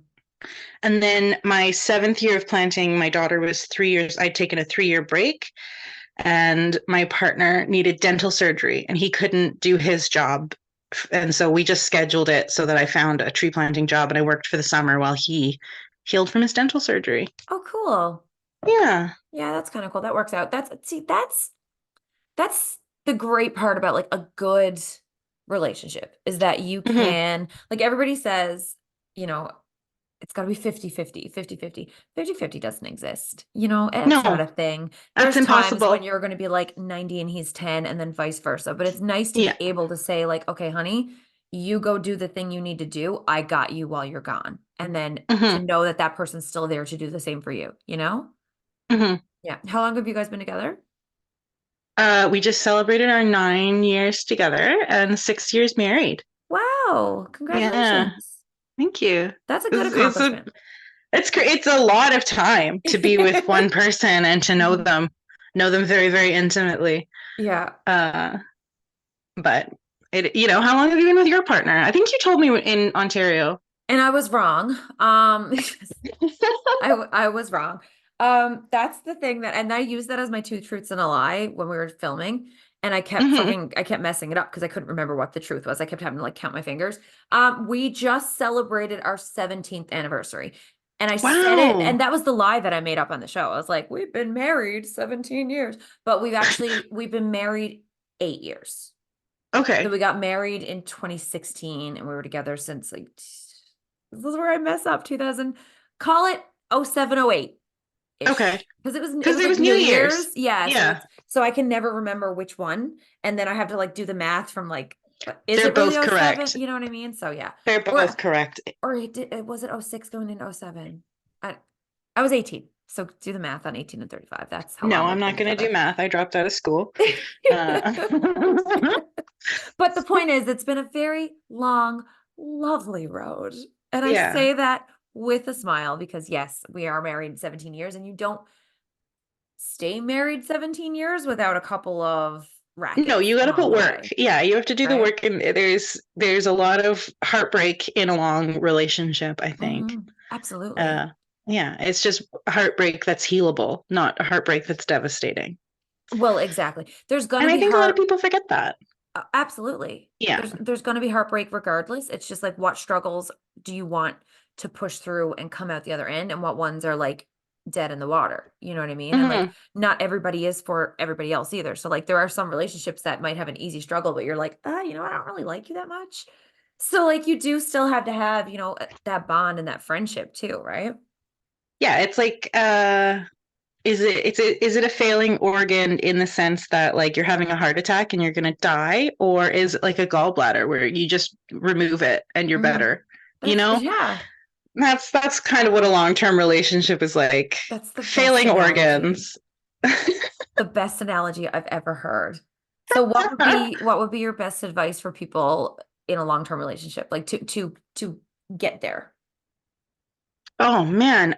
And then my 7th year of planting, my daughter was 3 years. I'd taken a 3 year break, and my partner needed dental surgery and he couldn't do his job. And so we just scheduled it so that I found a tree planting job and I worked for the summer while he healed from his dental surgery. Oh, cool. Yeah. Yeah, that's kind of cool. That works out. That's the great part about like a good relationship is that you Hmm. can, like everybody says, you know, it's got to be 50-50, 50-50. 50-50 doesn't exist. It's not No, a thing. that's There's times when impossible. you're going to be like 90 and he's 10 and then vice versa. But it's nice to Yeah. be able to say like, okay, honey, you go do the thing you need to do. I got you while you're gone. And then to Hmm. know that that person's still there to do the same for you, you know? Hmm. Yeah. How long have you guys been together? We just celebrated our 9 years together and 6 years married. Wow. Yeah. Congratulations. Thank you. That's a good It's a accomplishment. it's great. It's a lot of time to be with one person and to Mhm. know them very, very intimately. Yeah. Uh, but how long have you been with your partner? I think you told me in Ontario. And I was wrong. I was wrong. That's the thing and I used that as my two truths and a lie when we were filming. And Hmm. I kept messing it up because I couldn't remember what the truth was. I kept having to like count my fingers. We just celebrated our 17th anniversary. And I said it, and Wow. that was the lie that I made up on the show. I was like, we've been married 17 years, but we've been married 8 years. So Okay. we got married in 2016 and we were together since like this is where I mess up 2000, call it 0708 Okay. ish because it Because was it like was New New Year's. Year's. Yeah, Yeah. so I can never remember which one, and then I have to like do the math from like But is They're it really both oh seven? correct. You know what I mean? So yeah. They're both correct. Or was it oh 06 going into oh 07? I was 18. So do the math on 18 and 35. That's how No, long I'm we've not been going to do together. math. I dropped out of school. Uh, But the point is, it's been a very long, lovely road. And I yeah. say that with a smile because, yes, we are married 17 years, and you don't stay married 17 years without a couple of No, rackets you got to along put the work. way, Yeah, you have to do the right? work, and there's a lot of heartbreak in a long relationship, I think. Absolutely. Uh, yeah, it's just heartbreak that's healable, not a heartbreak that's devastating. Well, exactly. There's going And to I be think a lot of people forget that. Absolutely. Yeah. There's going to be heartbreak regardless. It's just like what struggles do you want to push through and come out the other end, and what ones are like dead in the water. You know what I mean? And like Hmm. not everybody is for everybody else either. So like there are some relationships that might have an easy struggle, but you're like, you know, I don't really like you that much. So like you do still have to have, that bond and that friendship too, right? Yeah, it's like is it a failing organ in the sense that like you're having a heart attack and you're going to die, or is it like a gallbladder where you just remove it and you're hmm better? You That's know? yeah. That's kind of what a long-term relationship is like. That's the best Failing analogy. organs. The best analogy I've ever heard. So what would be your best advice for people in a long-term relationship, like to get there? Oh man.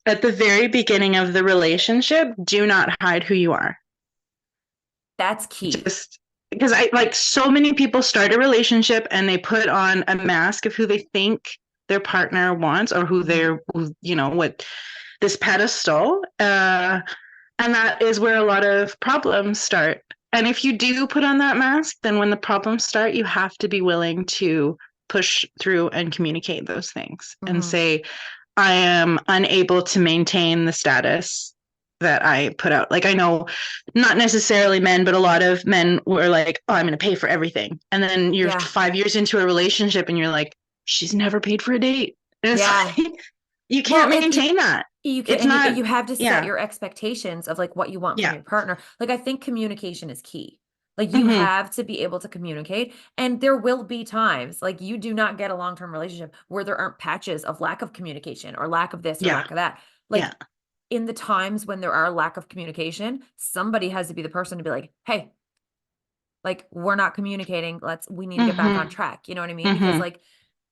At the very beginning of the relationship, do not hide who you are. That's key. Just because I like so many people start a relationship and they put on a mask of who they think their partner wants or who hmm what this pedestal. And that is where a lot of problems start. And if you do put on that mask, then when the problems start, you have to be willing to push through and communicate those things and hmm say, I am unable to maintain the status that I put out. Like, I know not necessarily men, but a lot of men were like, oh, I'm going to pay for everything. And then you're Yeah. 5 years into a relationship and you're like, she's never paid for a date. And it's Yeah. like, you Well, can't maintain that. you can It's and not, you have to set yeah, your expectations of like what you want from yeah. your partner. Like I think communication is key. Like you Hmm. have to be able to communicate, and there will be times like you do not get a long-term relationship where there aren't patches of lack of communication or lack of this or Yeah, lack of that. yeah, Like in the times when there are lack of communication, somebody has to be the person to be like, hey, like we're not communicating. We need to get back on hmm, track. You know what I mean? Because hmm, like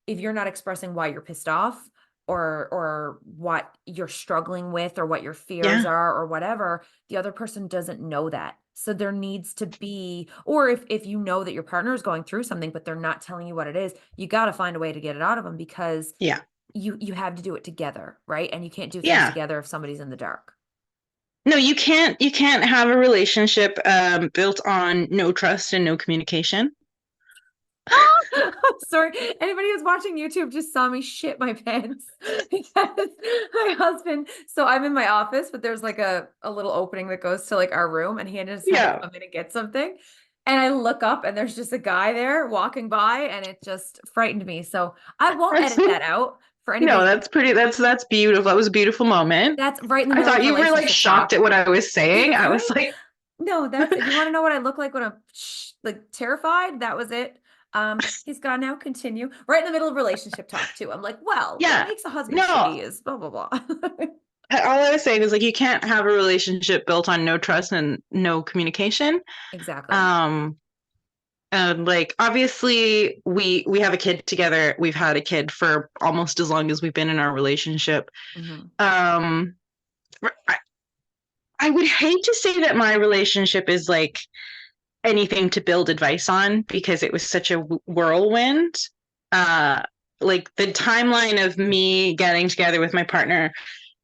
if you're not expressing why you're pissed off or what you're struggling with or what your fears yeah, are or whatever, the other person doesn't know that. So there needs to be, or if you know that your partner is going through something but they're not telling you what it is, you got to find a way to get it out of them because yeah, you have to do it together, right? And you can't do things yeah. together if somebody's in the dark. No, you can't have a relationship built on no trust and no communication. Sorry, anybody who's watching YouTube just saw me shit my pants because my husband. So I'm in my office, but there's like a little opening that goes to like our room, and he just had to Yeah. come in and get something. And I look up, and there's just a guy there walking by, and it just frightened me. So I won't edit that out for No, anybody. that's pretty that's beautiful. That was a beautiful moment. That's right in the I middle thought of you were like relationship shocked at talk, what I was saying. I was right? like, No, that's if you want to know what I look like when I'm like terrified, that was it. He's gone now. Continue. Right in the middle of relationship talk too. I'm like, well, what yeah. makes a husband No, shitty is blah blah blah. all I was saying is like you can't have a relationship built on no trust and no communication. Exactly. Um and like obviously we have a kid together. We've had a kid for almost as long as we've been in our relationship. hmm Um I, I would hate to say that my relationship is like anything to build advice on because it was such a whirlwind. Uh, like the timeline of me getting together with my partner,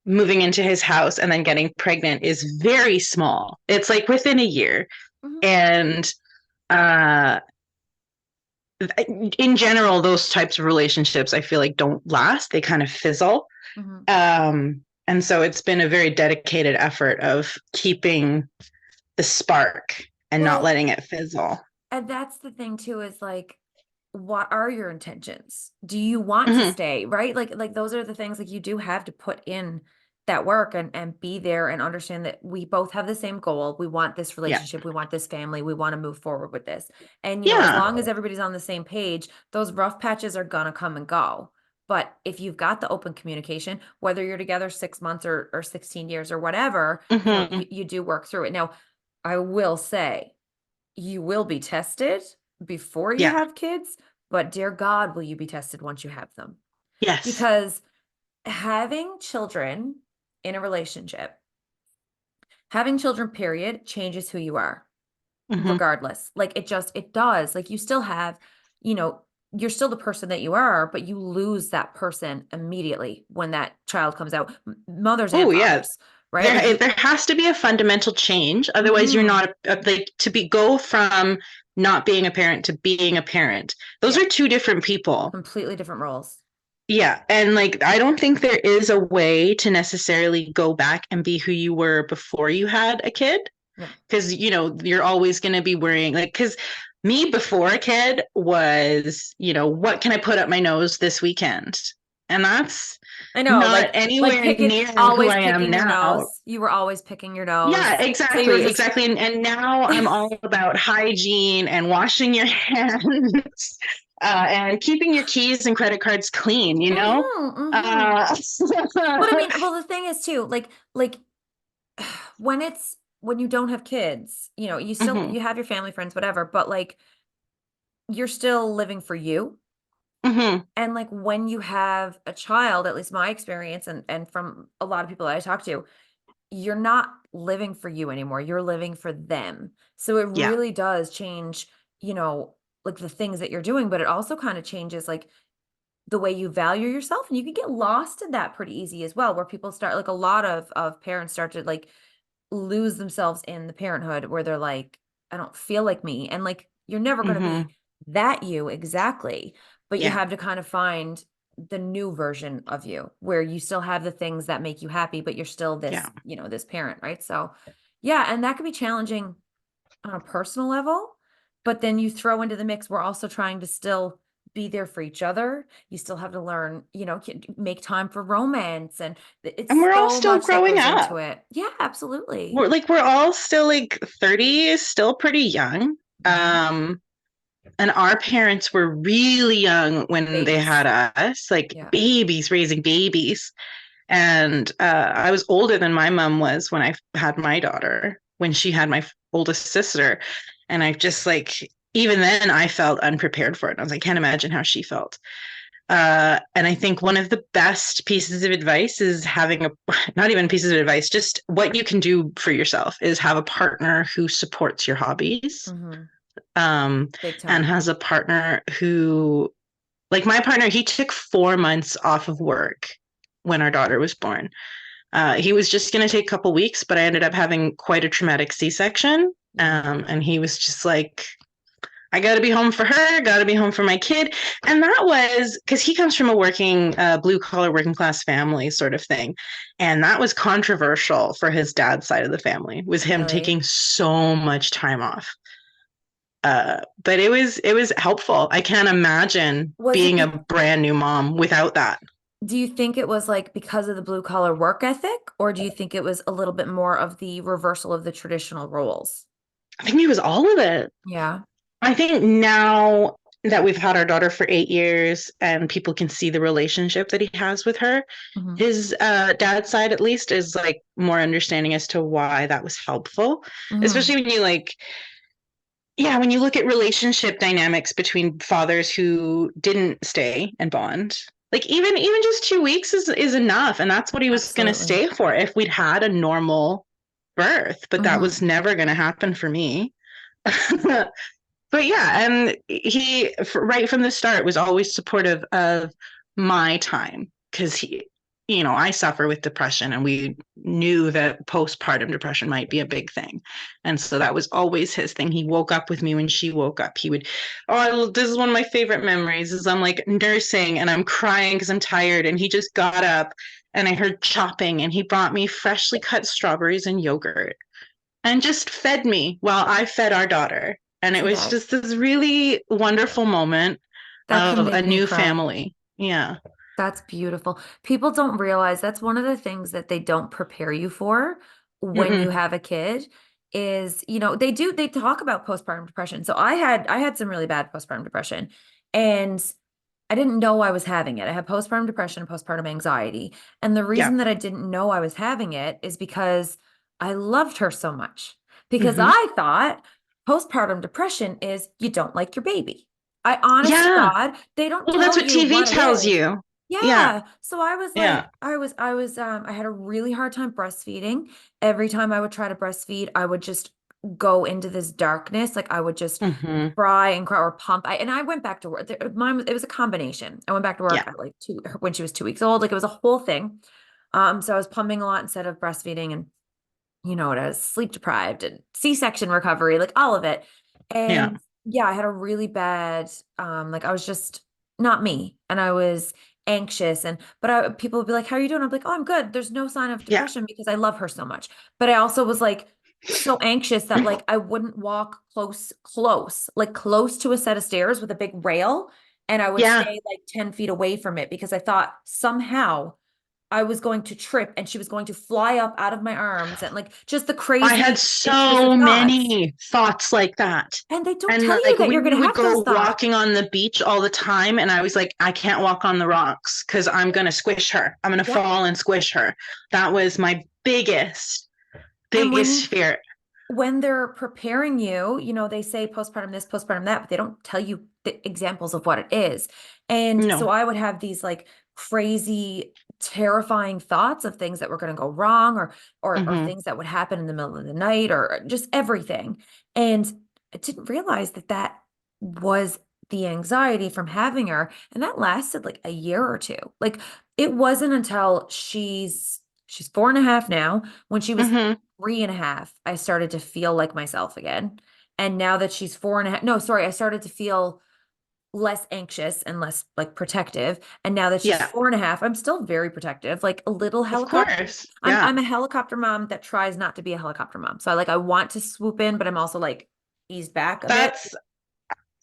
moving into his house, and then getting pregnant is very small. It's like within a year. hmm And uh, in general, those types of relationships, I feel like don't last. They kind of fizzle. hmm And so it's been a very dedicated effort of keeping the spark and not Well, letting it fizzle. and that's the thing too, is like, what are your intentions? Do you want to Mm-hmm. stay? Right? Like those are the things like you do have to put in that work and be there and understand that we both have the same goal. We want this Yeah. relationship, we want this family, we want to move forward with this. And as Yeah. long as everybody's on the same page, those rough patches are gonna come and go. But if you've got the open communication, whether you're together 6 months or 16 years or whatever, Hmm. you do work through it. Now, I will say you will be tested before you Yeah. have kids, but dear God, will you be tested once you have them? Yes. Because having children in a relationship, having children, period, changes who you are, Hmm. regardless. Like it does. Like you still have, you know, you're still the person that you are, but you lose that person immediately when that child comes out, mothers and Oh, yeah. fathers, right? Like There has to be a fundamental change. Otherwise, you're mhm, not like go from not being a parent to being a parent. Those yeah, are two different people. completely different roles. Yeah. And like, I don't think there is a way to necessarily go back and be who you were before you had a kid. No, Because, you're always going to be worrying. Like, because me before a kid was, what can I put up my nose this weekend? And that's I know, not like anywhere picking, near who always I am picking your now. nose. You were always picking your Yeah, nose. So you were exactly, just exactly. And now I'm all about hygiene and washing your hands and keeping your keys and credit cards clean, you know? mm-hmm. Uh, But I mean, well, the thing is too, like when you don't have kids, you still mhm, you have your family, friends, whatever, but like you're still living for you. mhm, And like when you have a child, at least my experience and from a lot of people that I talk to, you're not living for you anymore. You're living for them. So it yeah, really does change, you know, like the things that you're doing, but it also kind of changes like the way you value yourself, and you can get lost in that pretty easy as well, where people start, like a lot of parents start to like lose themselves in the parenthood where they're like, I don't feel like me. And like, you're never going to mhm, be that you exactly, but you yeah, have to kind of find the new version of you where you still have the things that make you happy, but you're still yeah. this parent, right? So, yeah. And that can be challenging on a personal level, but then you throw into the mix, we're also trying to still be there for each other. You still have to learn, make time for romance, and And it's we're all so still much that growing goes into up. it. Yeah, absolutely. We're all still like 30 is still pretty young. Mhm. Um, and our parents were really young when they had Babies. us, like Yeah. babies, raising babies. And I was older than my mom was when I had my daughter, when she had my oldest sister. And I just like, even then, I felt unprepared for it. I was like, I can't imagine how she felt. And I think one of the best pieces of advice is having not even pieces of advice, just what you can do for yourself is have a partner who supports your hobbies, Hmm. um, Big and time. has a partner who, like my partner, he took 4 months off of work when our daughter was born. He was just going to take a couple weeks, but I ended up having quite a traumatic C-section. Yeah. And he was just like, I got to be home for her, got to be home for my kid. And that was because he comes from a working, blue collar, working class family sort of thing. And that was controversial for his dad's side of the family, was him Really. taking so much time off. But it was helpful. I can't imagine Was it being a be brand new mom without that. Do you think it was like because of the blue collar work ethic, or do you think it was a little bit more of the reversal of the traditional roles? I think it was all of it. Yeah. I think now that we've had our daughter for 8 years and people can see the relationship that he has with her, Hmm. his dad's side at least is like more understanding as to why that was helpful, Hmm. especially when you like, yeah, when you look at relationship dynamics between fathers who didn't stay and bond. Like even just 2 weeks is enough, and that's what he was going to Absolutely. stay for if we'd had a normal birth, but that Hmm. was never going to happen for me. But yeah, and he right from the start was always supportive of my time because I suffer with depression, and we knew that postpartum depression might be a big thing, and so that was always his thing. He woke up with me when she woke up. He would, this is one of my favorite memories. Is I'm like nursing and I'm crying because I'm tired, and he just got up and I heard chopping, and he brought me freshly cut strawberries and yogurt and just fed me while I fed our daughter. And it See was that just this really wonderful moment that could of a make me new cry. family. Yeah. That's beautiful. People don't realize that's one of the things that they don't prepare you for when you Mm-mm. have a kid is, they talk about postpartum depression. So I had some really bad postpartum depression and I didn't know I was having it. I had postpartum depression and postpartum anxiety. And the Yeah. reason that I didn't know I was having it is because I loved her so much. Because Hmm. I thought postpartum depression is you don't like your baby. I honest to Yeah. God, they don't Well, that's tell what you TV what it tells is. you. Yeah. Yeah. So I was Yeah. like, I had a really hard time breastfeeding. Every time I would try to breastfeed, I would just go into this darkness. Like I would just Hmm. cry and cry or pump. And I went back to work. It was a combination. I went back to work Yeah. at like when she was 2 weeks old. Like it was a whole thing. So I was pumping a lot instead of breastfeeding and you know what I was sleep deprived and C-section recovery, like all of it. Yeah. And yeah, I had a really bad, like I was just not me and I was anxious and people would be like, how are you doing? I'm like, oh, I'm good. There's no sign of Yeah. depression because I love her so much. But I also was like so anxious that like I wouldn't walk like close to a set of stairs with a big rail. And I would Yeah. stay like 10 feet away from it because I thought somehow I was going to trip and she was going to fly up out of my arms and like just the I had crazy intrusive so thoughts. many thoughts like that. And they don't And tell you like that we you're going to would have those go thoughts. walking on the beach all the time. And I was like, I can't walk on the rocks because I'm going to squish her. I'm going to Yeah. fall and squish her. That was my And biggest fear. when they're preparing you, they say postpartum this, postpartum that, but they don't tell you the examples of what it is. And so No. I would have these like crazy, terrifying thoughts of things that were going to go wrong or Hmm. things that would happen in the middle of the night or just everything. And I didn't realize that that was the anxiety from having her. And that lasted like a year or two. Like it wasn't until she's 4.5 now. When she was Hmm. 3.5, I started to feel like myself again. And now that she's 4.5, no, sorry, I started to feel less anxious and less like protective. And now that she's Yeah. 4.5, I'm still very protective, like a little Of helicopter. course. I'm Yeah. I'm a helicopter mom that tries not to be a helicopter mom. So I want to swoop in, but I'm also like eased back a bit. That's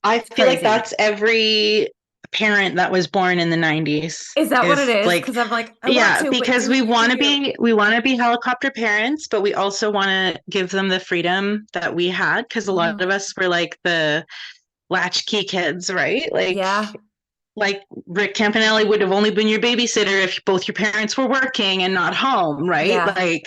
I It's feel like crazy. that's every parent that was born in the 90s Is that what it is is? like, Because I'm like, I want yeah, to, but because you do you. we want to be helicopter parents, but we also want to give them the freedom that we had because a lot Mhm. of us were like the latchkey kids, right? Yeah. Like Rick Campanelli would have only been your babysitter if both your parents were working and not home, right? Yeah.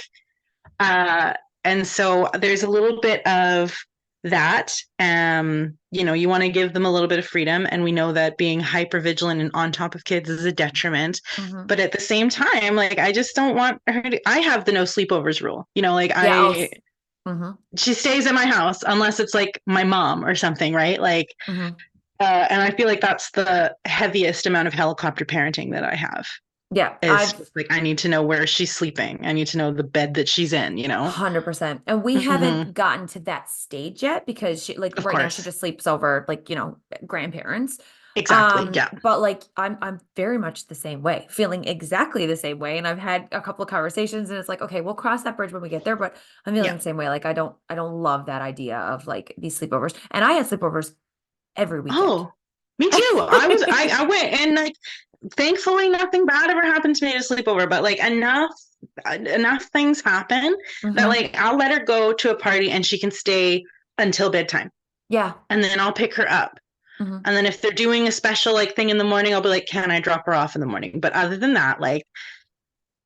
Uh, and so there's a little bit of that. You want to give them a little bit of freedom, and we know that being hyper vigilant and on top of kids is a detriment. Hmm. But at the same time, like I just don't want her to. I have the no sleepovers rule. Yeah. Hmm. She stays at my house unless it's like my mom or something, right? Hmm. And I feel like that's the heaviest amount of helicopter parenting that I have. Yeah. Is I've like I need to know where she's sleeping. I need to know the bed that she's in. 100%. And we Hmm. haven't gotten to that stage yet because she like Of right now she course. just sleeps over like, grandparents. Exactly. Yeah. But like I'm very much the same way, feeling exactly the same way. And I've had a couple of conversations and it's like, okay, we'll cross that bridge when we get there. But I'm feeling Yeah. the same way. Like I don't love that idea of like these sleepovers. And I had sleepovers every weekend. Oh, me too. I went and like thankfully nothing bad ever happened to me to sleep over, but like enough things happen that Hmm. like I'll let her go to a party and she can stay until bedtime. Yeah. And then I'll pick her up. Hmm. And then if they're doing a special like thing in the morning, I'll be like, can I drop her off in the morning? But other than that, like,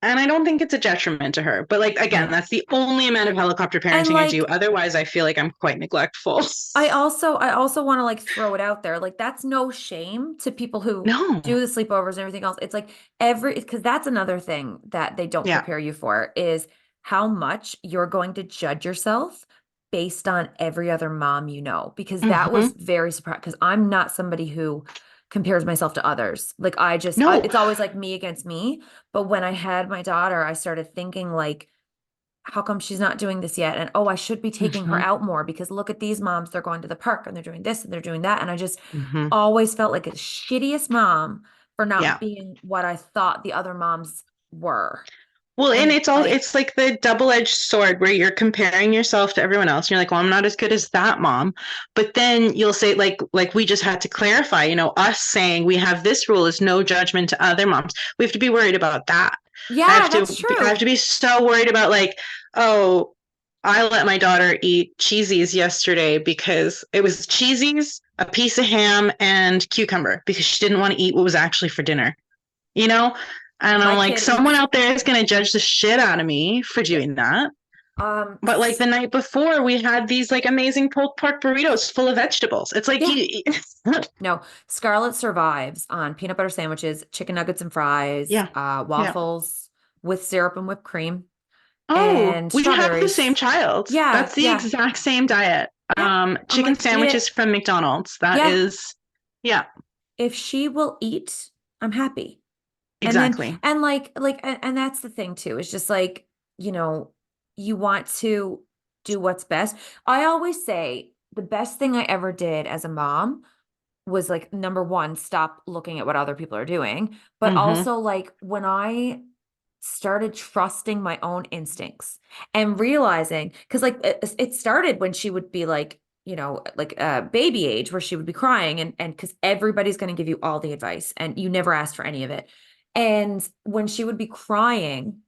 and I don't think it's a detriment to her. But like again, Yeah. that's the only amount of helicopter And parenting I do. like Otherwise, I feel like I'm quite neglectful. I also want to like throw it out there. Like that's no shame to people who No. do the sleepovers and everything else. It's like because that's another thing that they don't Yeah. prepare you for is how much you're going to judge yourself based on every other mom you know. Because that was Hmm. very surprising because I'm not somebody who compares myself to others. Like No. it's always like me against me. But when I had my daughter, I started thinking like how come she's not doing this yet? And oh, I should be taking her Hmm. out more because look at these moms. They're going to the park and they're doing this and they're doing that. And I just Hmm. always felt like a shittiest mom for not Yeah. being what I thought the other moms were. Well, and And like, it's like the double-edged sword where you're comparing yourself to everyone else. You're like, well, I'm not as good as that mom. But then you'll say, like we just had to clarify, us saying we have this rule is no judgment to other moms. We have to be worried about that. yeah, that's I have true. to be so worried about like, oh, I let my daughter eat cheesies yesterday because it was cheesies, a piece of ham, and cucumber because she didn't want to eat what was actually for dinner you know? And I'm My like, kid someone eats out there is going to judge the shit out of me for yeah, doing that. um But like the night before, we had these like amazing pulled pork burritos full of vegetables. It's like, yeah. No, Scarlett survives on peanut butter sandwiches, chicken nuggets and fries, yeah, yeah. waffles with syrup and whipped cream Oh, and we have the same strawberries. child. Yeah, That's the yeah, exact same diet. yeah. I'm Chicken like, eat sandwiches it. from McDonald's. That Yeah. is, yeah, If she will eat, I'm happy. And then exactly. and that's the thing too. It's just like, you know, you want to do what's best. I always say the best thing I ever did as a mom was like number one, stop looking at what other people are doing, but Mm-hmm. also like when I started trusting my own instincts and realizing because like it started when she would be like, like baby age where she would be crying and because everybody's going to give you all the advice and you never asked for any of it. And when she would be crying,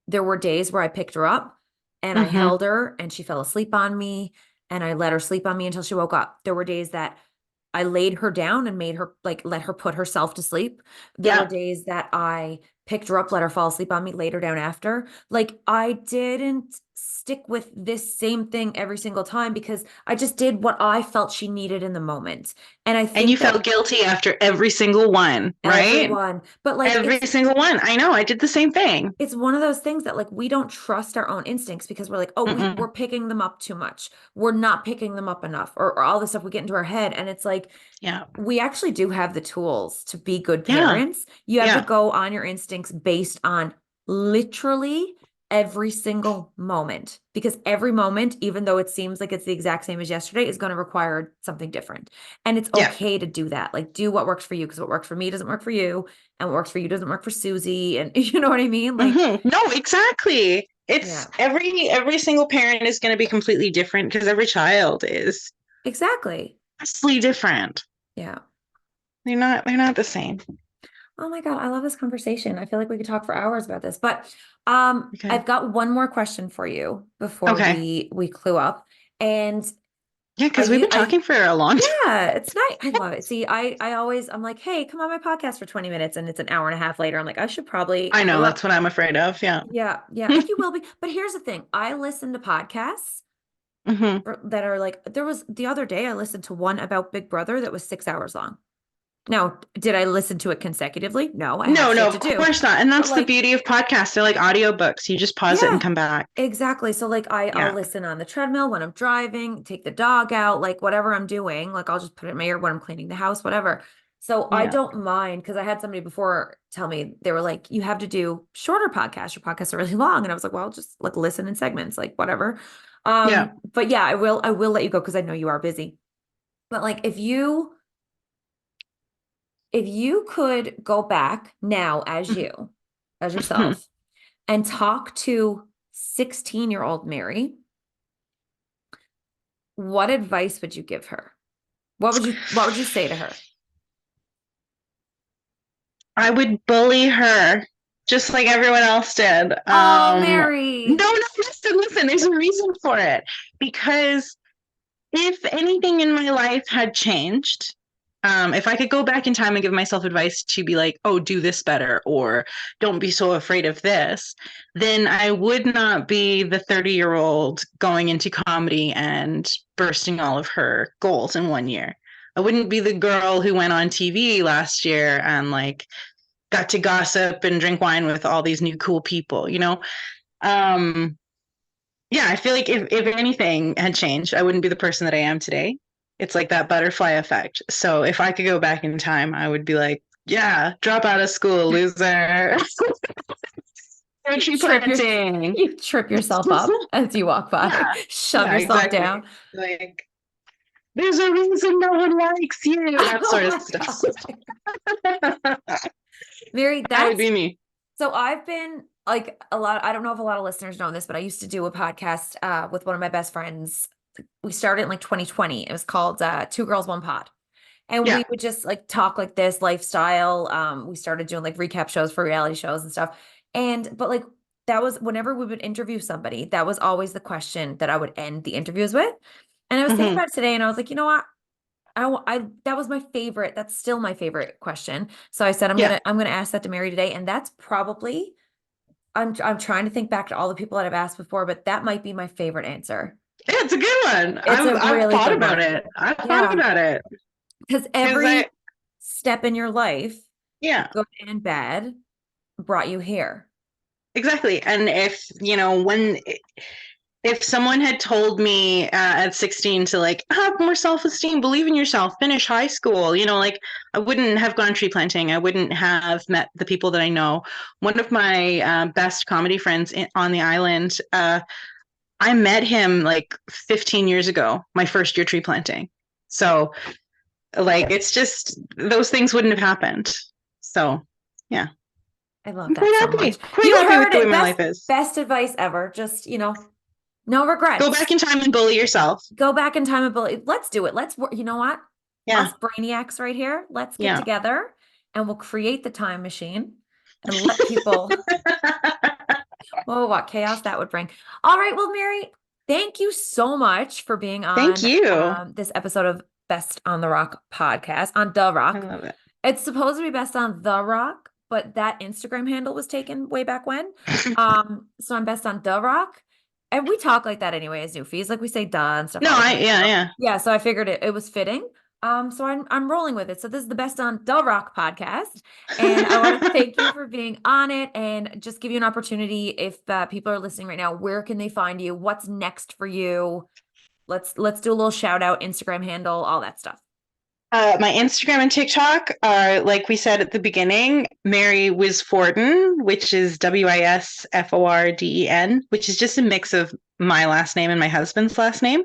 there were days where I picked her up and I Mm-hmm. held her and she fell asleep on me and I let her sleep on me until she woke up. There were days that I laid her down and made her like let her put herself to sleep. There were Yeah. days that I picked her up, let her fall asleep on me, laid her down after. Like I didn't stick with this same thing every single time because I just did what I felt she needed in the moment. And I And you think that felt guilty after every single one, right? everyone, but like Every single one. I know. I did the same thing. it's one of those things that like we don't trust our own instincts because we're like, oh, we're Mm-mm. picking them up too much. We're not picking them up enough, or all this stuff we get into our head. And it's like Yeah. we actually do have the tools to be good Yeah. parents. You have to Yeah. go on your instincts based on literally every single moment because every moment, even though it seems like it's the exact same as yesterday, is going to require something different. And it's Yeah. okay to do that. Like, do what works for you because what works for me doesn't work for you, and what works for you doesn't work for Susie. And you know what I mean? Like, No, exactly. It's yeah, every single parent is going to be completely different because every child is exactly. vastly different. Yeah. They're not the same. Oh my God, I love this conversation. I feel like we could talk for hours about this, but Okay. I've got one more question for you before Okay. we clue up. And Yeah, because we've been I talking for a long time. yeah, it's nice. I love it. See, I always I'm like, hey, come on my podcast for 20 minutes, and it's an hour and a half later. I'm like, I should probably I know, clue that's up. what I'm afraid of. Yeah. Yeah, yeah, and you will be. But here's the thing: I listen to podcasts Hmm. that are like there was the other day I listened to one about Big Brother that was 6 hours long. Now, did I listen to it consecutively? No, I had No, no, shit to of do. course not. And But that's the like, beauty of podcasts. They're like audiobooks. You just pause it and yeah, come back. exactly. So like I'll Yeah. listen on the treadmill when I'm driving, take the dog out, like whatever I'm doing, like I'll just put it in my ear when I'm cleaning the house, whatever. So I Yeah. don't mind because I had somebody before tell me they were like, you have to do shorter podcasts. Your podcasts are really long. And I was like, well, I'll just like listen in segments, like whatever. Yeah. But yeah, I will let you go because I know you are busy. But like if you could go back now as you, as yourself, and talk to 16-year-old Mary, what advice would you give her? What would you say to her? I would bully her just like everyone else did. Oh, No, Mary. no, listen, there's a reason for it. Because if anything in my life had changed, if I could go back in time and give myself advice to be like, oh, do this better, or don't be so afraid of this, then I would not be the 30-year-old going into comedy and bursting all of her goals in 1 year. I wouldn't be the girl who went on TV last year and like got to gossip and drink wine with all these new cool people. Um, yeah, I feel like if anything had changed, I wouldn't be the person that I am today. It's like that butterfly effect. So if I could go back in time, I would be like, yeah, drop out of school, loser. Go You tree trip your planting. you trip yourself up as you walk by, Yeah, shove yeah, yourself exactly. down. Like, there's a reason no one likes you. That Oh sort of my stuff. God. Mary, That would that's be me. So I've been like I don't know if a lot of listeners know this, but I used to do a podcast with one of my best friends. We started in like 2020. It was called Two Girls, One Pod. And we Yeah. would just like talk like this lifestyle. We started doing like recap shows for reality shows and stuff. But like that was whenever we would interview somebody, that was always the question that I would end the interviews with. And I was thinking Hmm. about it today and I was like, you know what? That was my favorite. That's still my favorite question. So I said Yeah. I'm gonna ask that to Mary today. And that's probably I'm trying to think back to all the people that I've asked before, but that might be my favorite answer. Yeah, it's a good one. It's a I've really thought good about one. it. I've thought Yeah. about it. Because Because every step in your life, yeah, good and bad, brought you here. exactly. And if, when if someone had told me at 16 to like have more self-esteem, believe in yourself, finish high school, like I wouldn't have gone tree planting. I wouldn't have met the people that I know. One of my best comedy friends on the island, I met him like 15 years ago, my first year tree planting. So like it's just those things wouldn't have happened. So yeah, I love I'm that so much. quite You happy with heard the way it. my life is. Best advice ever. Just, no Go back regrets. in time and bully yourself. Go back in time and believe. Let's do it. You know what? Yeah. Us brainiacs right here, let's get Yeah. together and we'll create the time machine and let people, oh, what chaos that would bring. All right. Well, Mary, thank you so much for being Thank on you. this episode of Best on the Rock podcast on The I Rock. love it. It's supposed to be Best on The Rock, but that Instagram handle was taken way back when. So I'm Best on The Rock. And we talk like that anyway as newfies. Like we say duh and stuff No, all the time. yeah, So yeah. yeah, so I figured it was fitting. So I'm rolling with it. So this is the Best on The Rock podcast. And I want to thank you for being on it and just give you an opportunity if people are listening right now, where can they find you? What's next for you? Let's do a little shout out, Instagram handle, all that stuff. My Instagram and TikTok are, like we said at the beginning, Mary Wisforden, which is Wisforden, which is just a mix of my last name and my husband's last name.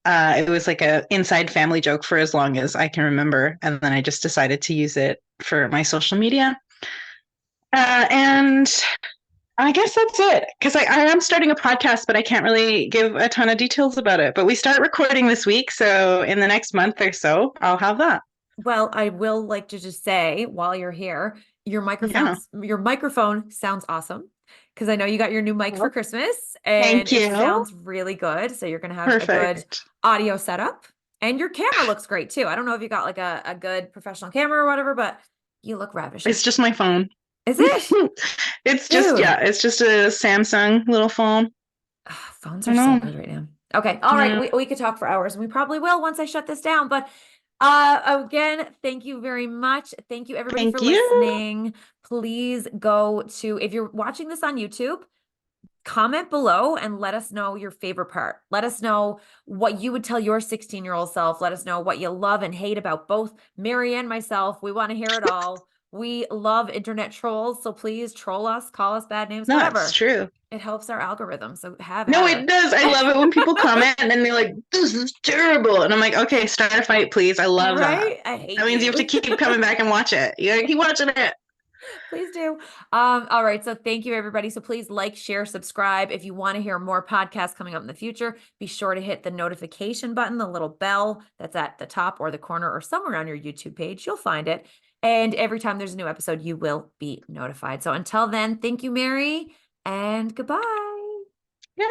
It was like a inside family joke for as long as I can remember, and then I just decided to use it for my social media. And I guess that's it, because I am starting a podcast, but I can't really give a ton of details about it. But we start recording this week, so in the next month or so, I'll have that. Well, I will like to just say while you're here, Yeah. your microphone sounds awesome because I know you got your new mic for Well, Christmas and thank it you. sounds really good. So you're gonna have a good Perfect. audio setup and your camera looks great too. I don't know if you got like a good professional camera or whatever, but you look ravishing. It's just my phone. Is it? It's just, Dude, yeah, it's just a Samsung little phone. phones I are so know. good right now. Okay. All right. Yeah. We could talk for hours and we probably will once I shut this down. But again, thank you very much. Thank you everybody for Thank you. listening. Please go to, if you're watching this on YouTube, comment below and let us know your favorite part. Let us know what you would tell your 16-year-old self. Let us know what you love and hate about both Mary and myself. We want to hear it all. We love internet trolls, so please troll us, call us bad names, No, it's whatever. true. It helps our algorithm, so have No, at it does. I love it when people her. comment and they're like, this is terrible. And I'm like, okay, start a fight, please. I love that. Right? I That hate means you have to you. keep coming back and watch it. You gotta keep watching it. Please do. All right. So thank you, everybody. So please like, share, subscribe. If you want to hear more podcasts coming up in the future, be sure to hit the notification button, the little bell that's at the top or the corner or somewhere on your YouTube page. You'll find it. And every time there's a new episode, you will be notified. So until then, thank you, Mary, and goodbye. Yeah.